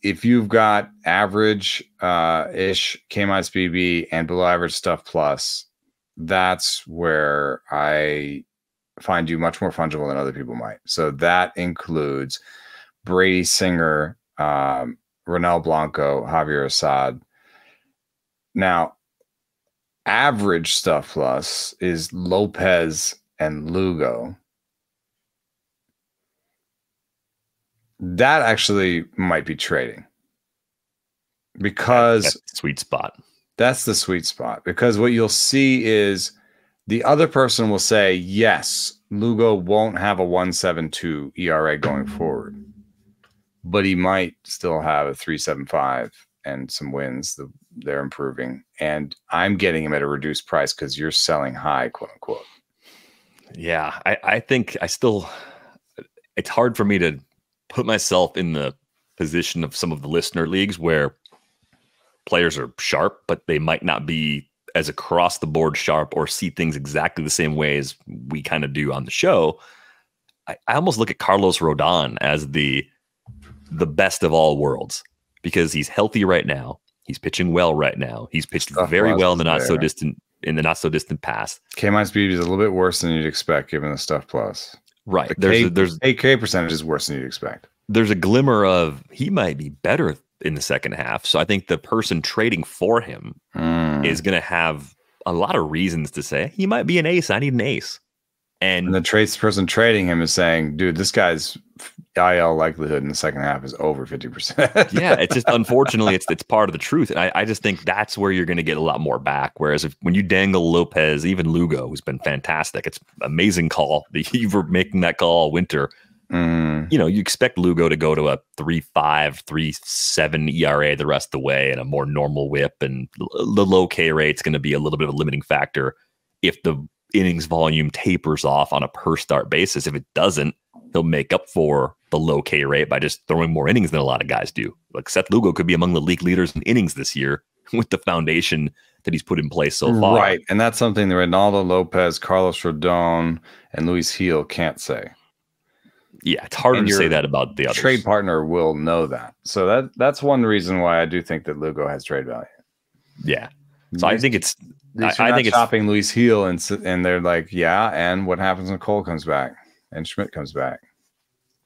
[SPEAKER 2] if you've got average ish K-BB and below average stuff plus, that's where I find you much more fungible than other people might. So that includes Brady Singer, Ronel Blanco, Javier Assad. Now, average stuff plus is Lopez and Lugo. That actually might be trading, because
[SPEAKER 1] that's the sweet spot.
[SPEAKER 2] That's the sweet spot, because what you'll see is the other person will say, yes, Lugo won't have a 1.72 ERA going forward, but he might still have a 3.75 and some wins. They're improving, and I'm getting him at a reduced price because you're selling high, quote unquote.
[SPEAKER 1] Yeah, I think it's hard for me to put myself in the position of some of the listener leagues where players are sharp, but they might not be as across the board sharp or see things exactly the same way as we kind of do on the show. I almost look at Carlos Rodon as the best of all worlds, because he's healthy right now. He's pitching well right now. He's pitched
[SPEAKER 2] Stuff
[SPEAKER 1] very well in
[SPEAKER 2] plus
[SPEAKER 1] the
[SPEAKER 2] is there.
[SPEAKER 1] not so distant past.
[SPEAKER 2] K-minus BB is a little bit worse than you'd expect given the stuff plus.
[SPEAKER 1] Right.
[SPEAKER 2] The K percentage is worse than you'd expect.
[SPEAKER 1] There's a glimmer of he might be better in the second half. So I think the person trading for him is going to have a lot of reasons to say he might be an ace. I need an ace. And
[SPEAKER 2] the person trading him is saying, dude, this guy's IL likelihood in the second half is over 50%.
[SPEAKER 1] Yeah, it's just unfortunately it's part of the truth. And I just think that's where you're going to get a lot more back. Whereas when you dangle Lopez, even Lugo, who's been fantastic, it's amazing call. You were making that call all winter. You know, you expect Lugo to go to a 3.5, 3.7 ERA the rest of the way and a more normal whip. And the low K rate's going to be a little bit of a limiting factor if the innings volume tapers off on a per start basis. If it doesn't, he'll make up for the low K rate by just throwing more innings than a lot of guys do. Like Seth Lugo could be among the league leaders in innings this year with the foundation that he's put in place so far.
[SPEAKER 2] Right. And that's something that Reynaldo Lopez, Carlos Rodon, and Luis Gil can't say.
[SPEAKER 1] Yeah, it's harder to say that about the others.
[SPEAKER 2] Trade partner will know that. So that's one reason why I do think that Lugo has trade value.
[SPEAKER 1] Yeah. So I think it's
[SPEAKER 2] I think it's shopping Luis Gil and they're like, yeah, and what happens when Cole comes back and Schmidt comes back?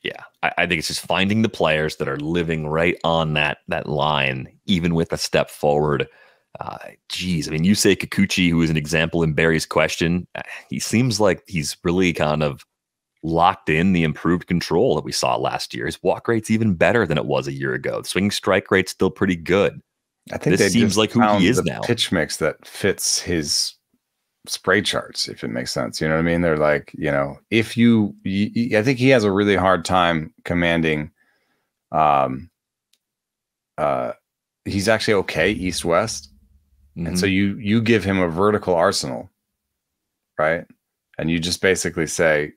[SPEAKER 1] Yeah, I think it's just finding the players that are living right on that line, even with a step forward. Geez, I mean, you say Kikuchi, who is an example in Barry's question. He seems like he's really kind of locked in the improved control that we saw last year. His walk rate's even better than it was a year ago. The swing strike rate's still pretty good.
[SPEAKER 2] I think
[SPEAKER 1] this seems like who he is now.
[SPEAKER 2] Pitch mix that fits his spray charts, if it makes sense. You know what I mean? They're like, you know, I think he has a really hard time commanding. He's actually okay east-west. And so you give him a vertical arsenal, right? And you just basically say,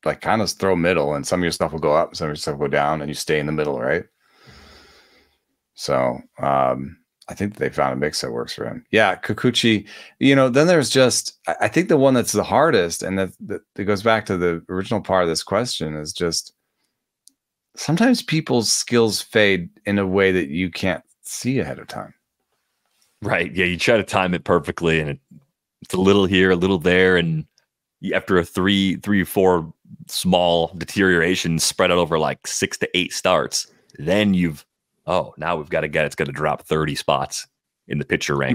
[SPEAKER 2] like, kind of throw middle, and some of your stuff will go up, some of your stuff will go down, and you stay in the middle, right? So I think they found a mix that works for him. Yeah, Kikuchi, you know, then there's just, I think the one that's the hardest, and that goes back to the original part of this question, is just sometimes people's skills fade in a way that you can't see ahead of time.
[SPEAKER 1] Right. Yeah, you try to time it perfectly, and it's a little here, a little there, and after a three or four small deteriorations spread out over like 6 to 8 starts, then now we've got a guy that's going to drop 30 spots in the pitcher rankings.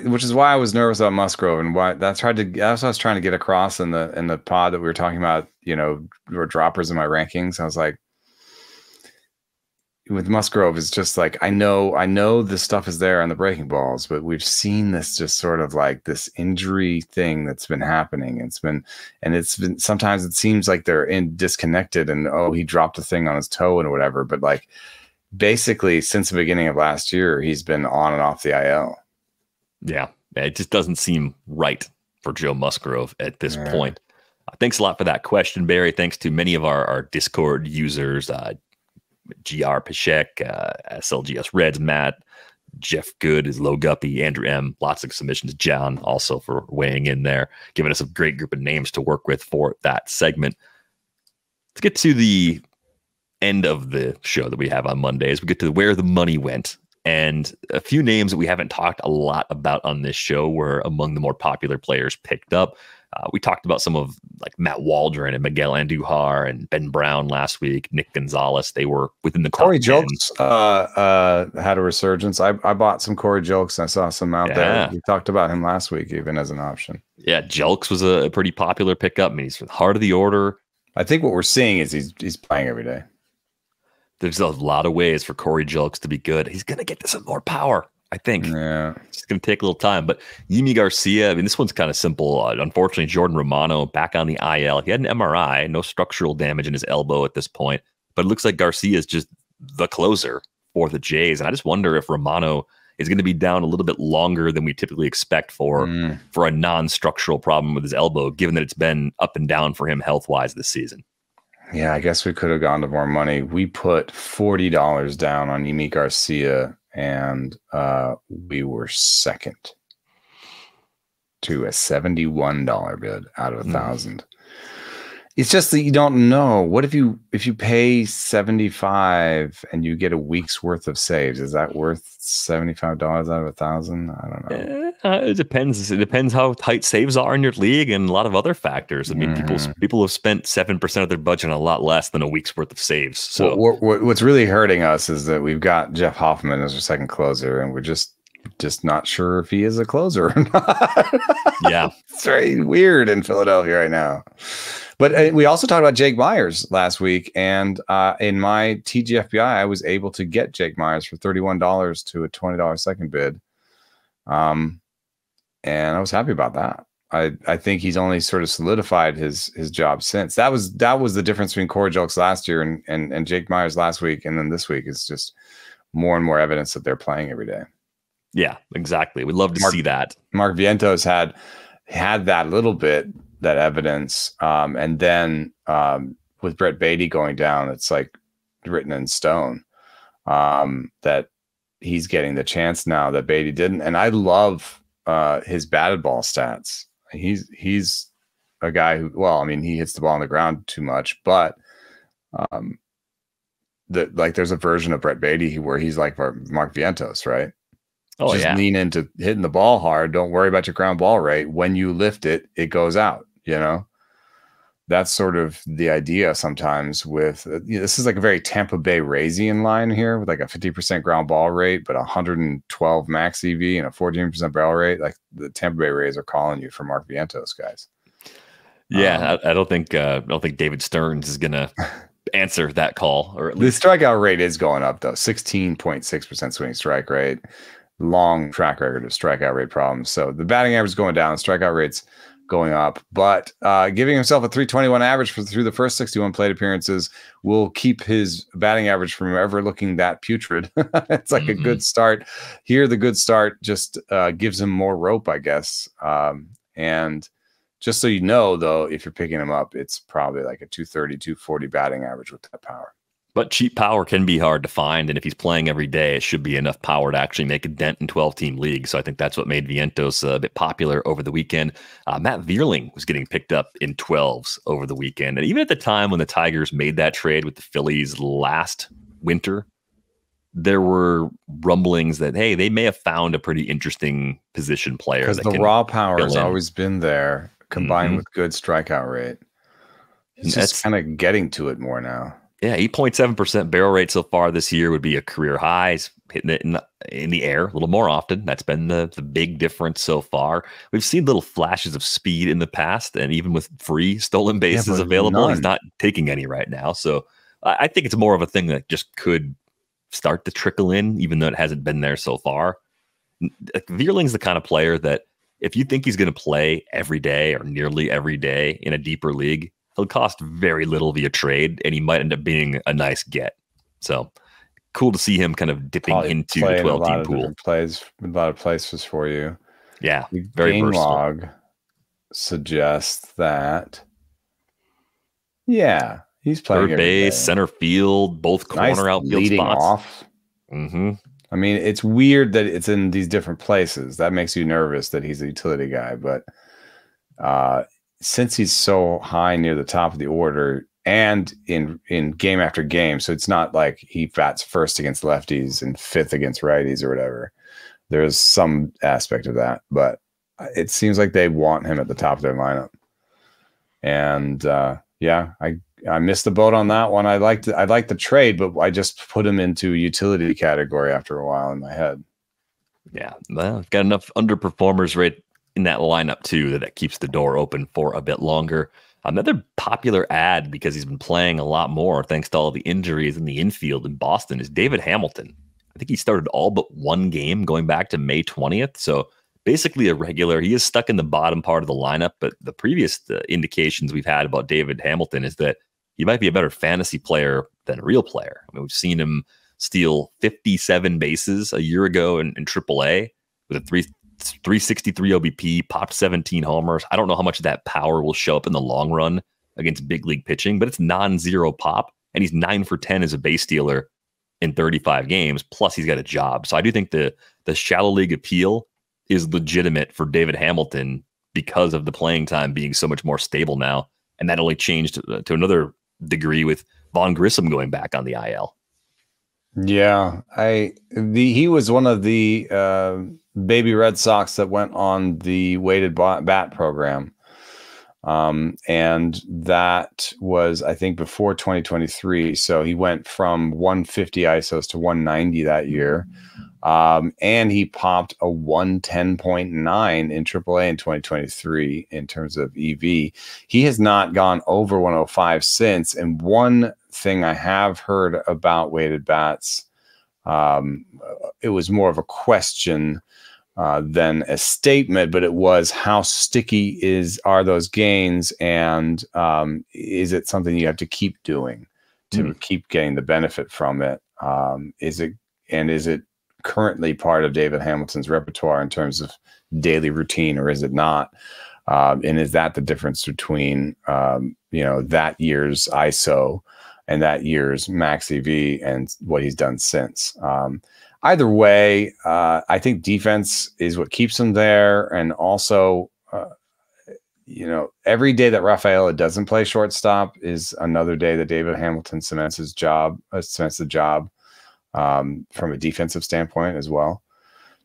[SPEAKER 2] Which is why I was nervous about Musgrove, and why that's what I was trying to get across in the pod that we were talking about, you know, were droppers in my rankings. I was like, with Musgrove, it's just like, I know this stuff is there on the breaking balls, but we've seen this just sort of like this injury thing that's been happening. It's been sometimes it seems like they're disconnected, and he dropped a thing on his toe and whatever. But like, basically since the beginning of last year, he's been on and off the IL.
[SPEAKER 1] Yeah, it just doesn't seem right for Joe Musgrove at this point. Thanks a lot for that question, Barry. Thanks to many of our Discord users, GR Pashek, SLGS Reds, Matt, Jeff Good, is Low Guppy, Andrew M. Lots of submissions. John also for weighing in there, giving us a great group of names to work with for that segment. Let's get to the end of the show that we have on Mondays. We get to where the money went, and a few names that we haven't talked a lot about on this show were among the more popular players picked up. We talked about some of like Matt Waldron and Miguel Andujar and Ben Brown last week, Nick Gonzalez. They were within the
[SPEAKER 2] Corey Julks had a resurgence. I bought some Corey Julks. I saw some out there. We talked about him last week, even as an option.
[SPEAKER 1] Yeah, Julks was a pretty popular pickup. I mean, he's heart of the order.
[SPEAKER 2] I think what we're seeing is he's playing every day.
[SPEAKER 1] There's a lot of ways for Corey Julks to be good. He's going to get to some more power, I think.
[SPEAKER 2] Yeah.
[SPEAKER 1] It's going to take a little time. But Yimi Garcia, I mean, this one's kind of simple. Unfortunately, Jordan Romano back on the IL. He had an MRI, no structural damage in his elbow at this point. But it looks like Garcia is just the closer for the Jays. And I just wonder if Romano is going to be down a little bit longer than we typically expect for a non-structural problem with his elbow, given that it's been up and down for him health-wise this season.
[SPEAKER 2] Yeah, I guess we could have gone to more money. We put $40 down on Yimi Garcia, and we were second to a $71 bid out of 1,000. It's just that you don't know. What if you pay 75 and you get a week's worth of saves? Is that worth $75 out of 1,000? I don't know.
[SPEAKER 1] It depends. It depends how tight saves are in your league and a lot of other factors. I mean, people have spent 7% of their budget on a lot less than a week's worth of saves. So
[SPEAKER 2] what's really hurting us is that we've got Jeff Hoffman as our second closer, and we're just not sure if he is a closer or not.
[SPEAKER 1] Yeah,
[SPEAKER 2] it's very weird in Philadelphia right now. But we also talked about Jake Myers last week, and in my TGFBI, I was able to get Jake Myers for $31 to a $20 second bid, and I was happy about that. I think he's only sort of solidified his job since. That was the difference between Corey Julks last year and Jake Myers last week, and then this week is just more and more evidence that they're playing every day.
[SPEAKER 1] Yeah, exactly. We'd love to see that.
[SPEAKER 2] Mark Vientos had that little bit, that evidence, and then with Brett Beatty going down, it's like written in stone that he's getting the chance now that Beatty didn't. And I love his batted ball stats. He's a guy who, well, I mean, he hits the ball on the ground too much, but there's a version of Brett Beatty where he's like Mark Vientos, right?
[SPEAKER 1] Oh,
[SPEAKER 2] just lean into hitting the ball hard. Don't worry about your ground ball rate. When you lift it, it goes out. You know, that's sort of the idea sometimes with this is like a very Tampa Bay Raisian line here with like a 50% ground ball rate, but 112 max EV and a 14% barrel rate. Like the Tampa Bay Rays are calling you for Mark Vientos, guys.
[SPEAKER 1] Yeah, I don't think David Stearns is gonna answer that call. Or at least
[SPEAKER 2] the strikeout rate is going up though. 16.6% swing strike rate. Long track record of strikeout rate problems. So the batting average is going down, strikeout rates going up, but giving himself a 321 average through the first 61 plate appearances will keep his batting average from ever looking that putrid. It's like a good start here. The good start just gives him more rope, I guess. And just so you know, though, if you're picking him up, it's probably like a 230, 240 batting average with that power.
[SPEAKER 1] But cheap power can be hard to find, and if he's playing every day, it should be enough power to actually make a dent in 12-team leagues. So I think that's what made Vientos a bit popular over the weekend. Matt Vierling was getting picked up in 12s over the weekend. And even at the time when the Tigers made that trade with the Phillies last winter, there were rumblings that, hey, they may have found a pretty interesting position player.
[SPEAKER 2] Because the raw power has always been there, combined with good strikeout rate. He's just kind of getting to it more now.
[SPEAKER 1] Yeah, 8.7% barrel rate so far this year would be a career high. He's hitting it in the air a little more often. That's been the big difference so far. We've seen little flashes of speed in the past, and even with free stolen bases available, he's not taking any right now. So I think it's more of a thing that just could start to trickle in, even though it hasn't been there so far. Vierling's the kind of player that if you think he's going to play every day or nearly every day in a deeper league, he'll cost very little via trade, and he might end up being a nice get. So cool to see him kind of dipping into the 12-team pool.
[SPEAKER 2] Plays a lot of places for you.
[SPEAKER 1] Yeah,
[SPEAKER 2] very game versatile. Log suggests that, yeah, he's playing
[SPEAKER 1] third base, center field, both corner outfield
[SPEAKER 2] leading
[SPEAKER 1] spots.
[SPEAKER 2] Off. I mean, it's weird that it's in these different places. That makes you nervous that he's a utility guy, but since he's so high near the top of the order and in game after game, so it's not like he bats first against lefties and fifth against righties or whatever. There's some aspect of that, but it seems like they want him at the top of their lineup. And yeah, I missed the boat on that one. I liked the trade, but I just put him into utility category after a while in my head.
[SPEAKER 1] Yeah, well, I've got enough underperformers right in that lineup too that keeps the door open for a bit longer. Another popular ad, because he's been playing a lot more thanks to all the injuries in the infield in Boston, is David Hamilton. I think he started all but one game going back to May 20th. So basically a regular. He is stuck in the bottom part of the lineup, but the previous indications we've had about David Hamilton is that he might be a better fantasy player than a real player. I mean, we've seen him steal 57 bases a year ago in AAA with a 363 OBP, popped 17 homers. I don't know how much of that power will show up in the long run against big league pitching, but it's non-zero pop, and he's 9 for 10 as a base stealer in 35 games. Plus, he's got a job. So I do think the shallow league appeal is legitimate for David Hamilton because of the playing time being so much more stable now And that only changed to another degree with Vaughn Grissom going back on the IL.
[SPEAKER 2] Yeah, he was one of the baby Red Sox that went on the weighted bat program. And that was, I think, before 2023. So he went from 150 ISOs to 190 that year. And he popped a 110.9 in AAA in 2023 in terms of EV. He has not gone over 105 since. And one thing I have heard about weighted bats, it was more of a question than a statement, but it was how sticky are those gains, and is it something you have to keep doing to keep getting the benefit from it? Is it currently part of David Hamilton's repertoire in terms of daily routine, or is it not? And is that the difference between that year's ISO and that year's max EV and what he's done since? Either way, I think defense is what keeps him there. And also, every day that Rafaela doesn't play shortstop is another day that David Hamilton cements the job from a defensive standpoint as well.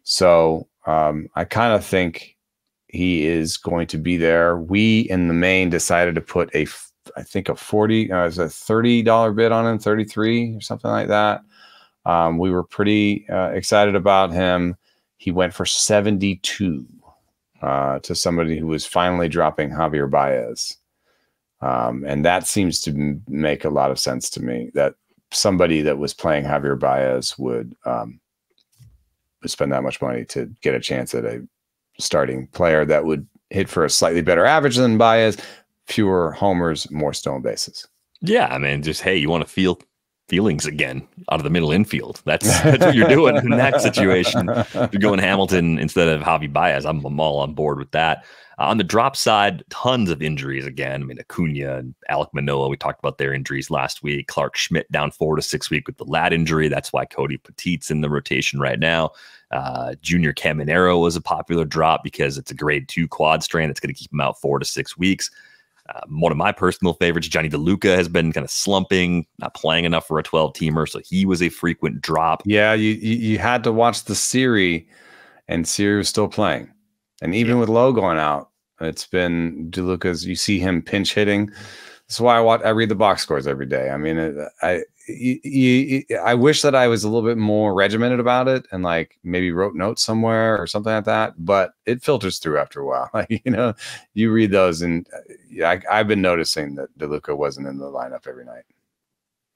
[SPEAKER 2] So I kind of think he is going to be there. We in the main decided to put a $30 bid on him, 33 or something like that. We were pretty excited about him. He went for 72 to somebody who was finally dropping Javier Baez. And that seems to make a lot of sense to me, that somebody that was playing Javier Baez would spend that much money to get a chance at a starting player that would hit for a slightly better average than Baez, fewer homers, more stolen bases.
[SPEAKER 1] Yeah, I mean, just, hey, you want to feel feelings again out of the middle infield. That's what you're doing in that situation. You're going Hamilton instead of Javi Baez. I'm all on board with that. On the drop side, tons of injuries again. I mean, Acuna and Alek Manoah, we talked about their injuries last week. Clark Schmidt down 4 to 6 weeks with the lat injury. That's why Cody Petit's in the rotation right now. Junior Caminero was a popular drop because it's a grade 2 quad strain that's going to keep him out 4 to 6 weeks. One of my personal favorites, Johnny DeLuca, has been kind of slumping, not playing enough for a 12-teamer, so he was a frequent drop.
[SPEAKER 2] Yeah, you had to watch the Siri, and Siri was still playing. And even with Lowe going out, it's been DeLuca's. You see him pinch hitting. That's why I read the box scores every day. I mean, I wish that I was a little bit more regimented about it and like maybe wrote notes somewhere or something like that. But it filters through after a while. Like, you read those, and I've been noticing that DeLuca wasn't in the lineup every night.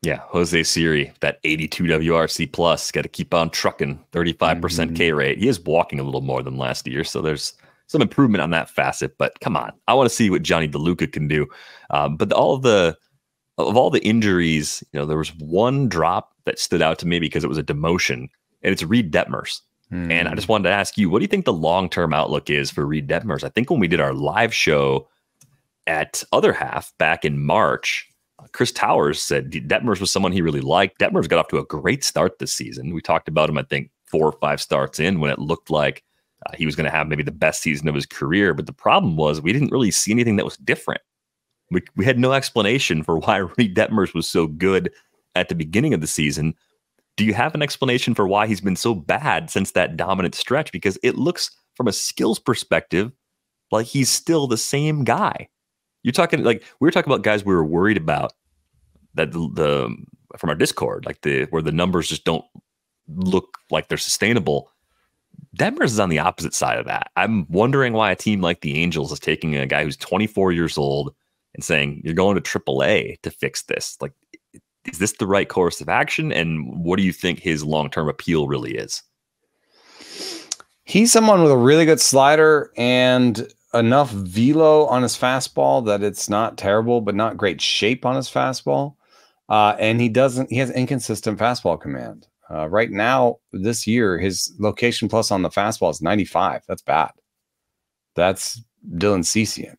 [SPEAKER 1] Yeah, Jose Siri, that 82 WRC plus, got to keep on trucking, 35% K rate. He is walking a little more than last year, so there's some improvement on that facet. But come on, I want to see what Johnny DeLuca can do. But of all the injuries, there was one drop that stood out to me because it was a demotion, and it's Reid Detmers. And I just wanted to ask you, what do you think the long-term outlook is for Reid Detmers? I think when we did our live show at Other Half back in March, Chris Towers said Detmers was someone he really liked. Detmers got off to a great start this season. We talked about him, I think, 4 or 5 starts in when it looked like he was going to have maybe the best season of his career. But the problem was we didn't really see anything that was different. We had no explanation for why Reid Detmers was so good at the beginning of the season. Do you have an explanation for why he's been so bad since that dominant stretch? Because it looks, from a skills perspective, like he's still the same guy. You're talking like we were talking about guys we were worried about that from our Discord, like where the numbers just don't look like they're sustainable. Detmers is on the opposite side of that. I'm wondering why a team like the Angels is taking a guy who's 24 years old and saying, you're going to AAA to fix this. Like, is this the right course of action? And what do you think his long-term appeal really is?
[SPEAKER 2] He's someone with a really good slider and enough velo on his fastball that it's not terrible, but not great shape on his fastball. And he has inconsistent fastball command. Right now, this year, his location plus on the fastball is 95. That's bad. That's Dylan Cease-ian.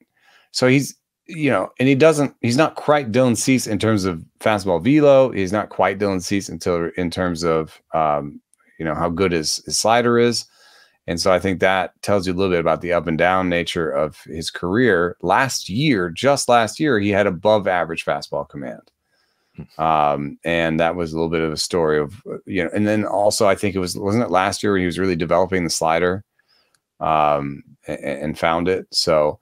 [SPEAKER 2] So he's not quite Dylan Cease in terms of fastball velo. He's not quite Dylan Cease in terms of, how good his slider is. And so I think that tells you a little bit about the up and down nature of his career. Just last year, he had above average fastball command. And that was a little bit of a story of, and then also I think wasn't it last year when he was really developing the slider and found it. So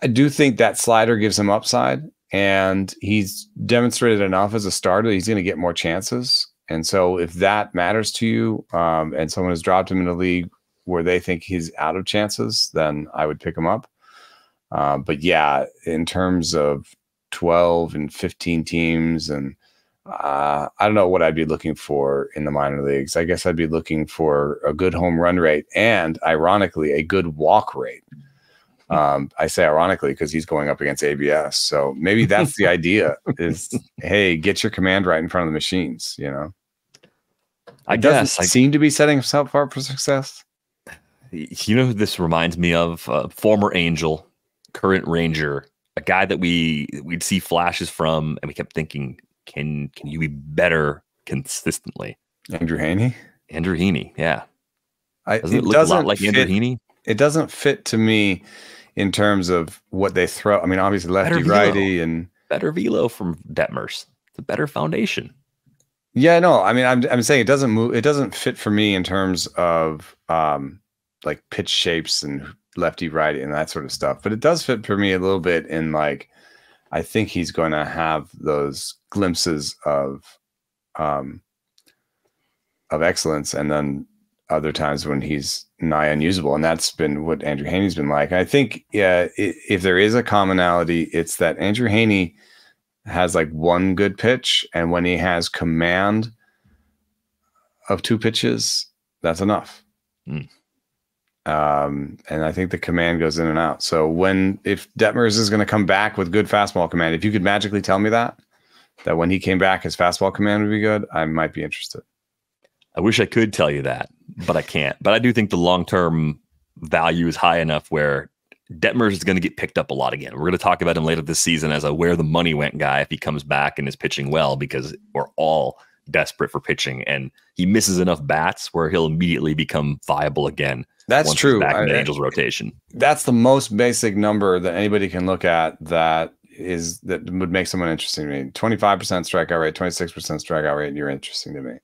[SPEAKER 2] I do think that slider gives him upside, and he's demonstrated enough as a starter that he's going to get more chances. And so if that matters to you, and someone has dropped him in the league where they think he's out of chances, then I would pick him up. But yeah, in terms of 12 and 15 teams, and I don't know what I'd be looking for in the minor leagues. I guess I'd be looking for a good home run rate and, ironically, a good walk rate. I say ironically because he's going up against ABS. So maybe that's the idea is, hey, get your command right in front of the machines,
[SPEAKER 1] I
[SPEAKER 2] guess seem to be setting himself up for success.
[SPEAKER 1] You know who this reminds me of? Former Angel, current Ranger, a guy that we'd see flashes from, and we kept thinking, can you be better consistently?
[SPEAKER 2] Andrew Heaney?
[SPEAKER 1] Andrew Heaney, yeah.
[SPEAKER 2] Doesn't
[SPEAKER 1] it look a lot like Andrew Heaney?
[SPEAKER 2] It doesn't fit to me in terms of what they throw. I mean, obviously lefty, righty, and
[SPEAKER 1] better velo from Detmers. It's a better foundation.
[SPEAKER 2] Yeah, no, I mean, I'm saying it doesn't move. It doesn't fit for me in terms of like pitch shapes and lefty, righty, and that sort of stuff. But it does fit for me a little bit in like, I think he's going to have those glimpses of excellence, and then other times when he's nigh unusable. And that's been what Andrew Heaney's been like. I think, yeah, if there is a commonality, it's that Andrew Heaney has like one good pitch, and when he has command of two pitches, that's enough. And I think the command goes in and out. So if Detmers is going to come back with good fastball command, if you could magically tell me that when he came back, his fastball command would be good, I might be interested.
[SPEAKER 1] I wish I could tell you that, but I can't. But I do think the long-term value is high enough where Detmers is going to get picked up a lot again. We're going to talk about him later this season as a where the money went guy if he comes back and is pitching well, because we're all desperate for pitching, and he misses enough bats where he'll immediately become viable again.
[SPEAKER 2] That's true.
[SPEAKER 1] Back in the Angels rotation.
[SPEAKER 2] That's the most basic number that anybody can look at that would make someone interesting to me. 25% strikeout rate, 26% strikeout rate, and you're interesting to me.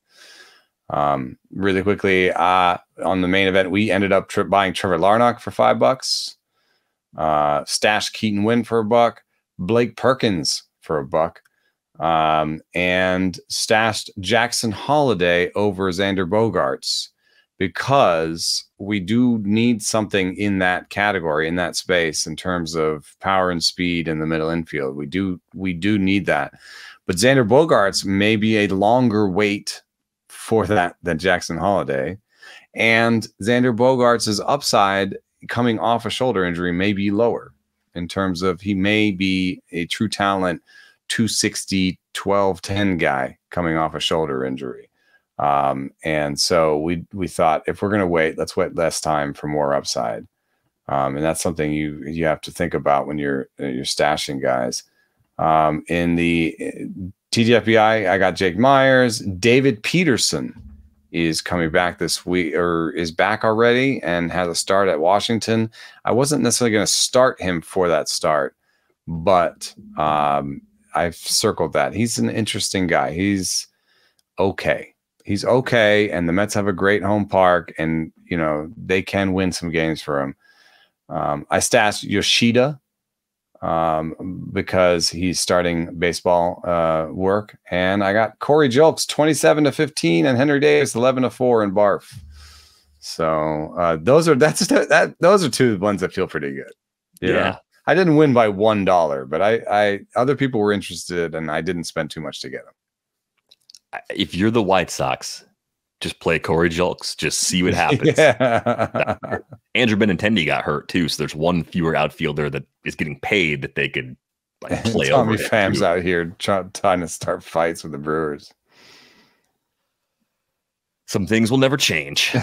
[SPEAKER 2] Really quickly, on the main event, we ended up buying Trevor Larnach for $5. Stashed Keaton Winn for $1, Blake Perkins for $1, and stashed Jackson Holliday over Xander Bogaerts, because we do need something in that category, in that space, in terms of power and speed in the middle infield. We do need that, but Xander Bogaerts may be a longer wait for that than Jackson Holliday, and Xander Bogaerts' upside coming off a shoulder injury may be lower in terms of he may be a true talent 260, 12-10 guy coming off a shoulder injury. And so we thought, if we're going to wait, let's wait less time for more upside. And that's something you have to think about when you're stashing guys. In the TGFBI, I got Jake Myers. David Peterson is coming back this week, or is back already, and has a start at Washington. I wasn't necessarily going to start him for that start, but I've circled that. He's an interesting guy. He's okay. And the Mets have a great home park, and they can win some games for him. I stashed Yoshida because he's starting baseball work, and I got Corey Julks 27-15 and Henry Davis 11-4 in barf. So those are two ones that feel pretty good. Yeah. I didn't win by $1, but I other people were interested, and I didn't spend too much to get them.
[SPEAKER 1] If you're the White Sox, just play Corey Julks. Just see what happens. Andrew Benintendi got hurt too, so there's one fewer outfielder that is getting paid that they could play over.
[SPEAKER 2] Tommy Pham's out here trying to start fights with the Brewers.
[SPEAKER 1] Some things will never change.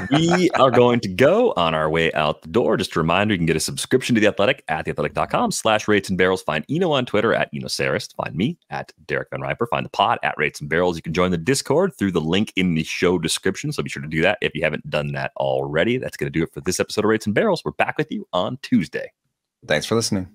[SPEAKER 1] We are going to go on our way out the door. Just a reminder, you can get a subscription to The Athletic at theathletic.com/rates and barrels. Find Eno on Twitter at EnoSarist. Find me at Derek Van Riper. Find the pod at Rates and Barrels. You can join the Discord through the link in the show description. So be sure to do that if you haven't done that already. That's going to do it for this episode of Rates and Barrels. We're back with you on Tuesday.
[SPEAKER 2] Thanks for listening.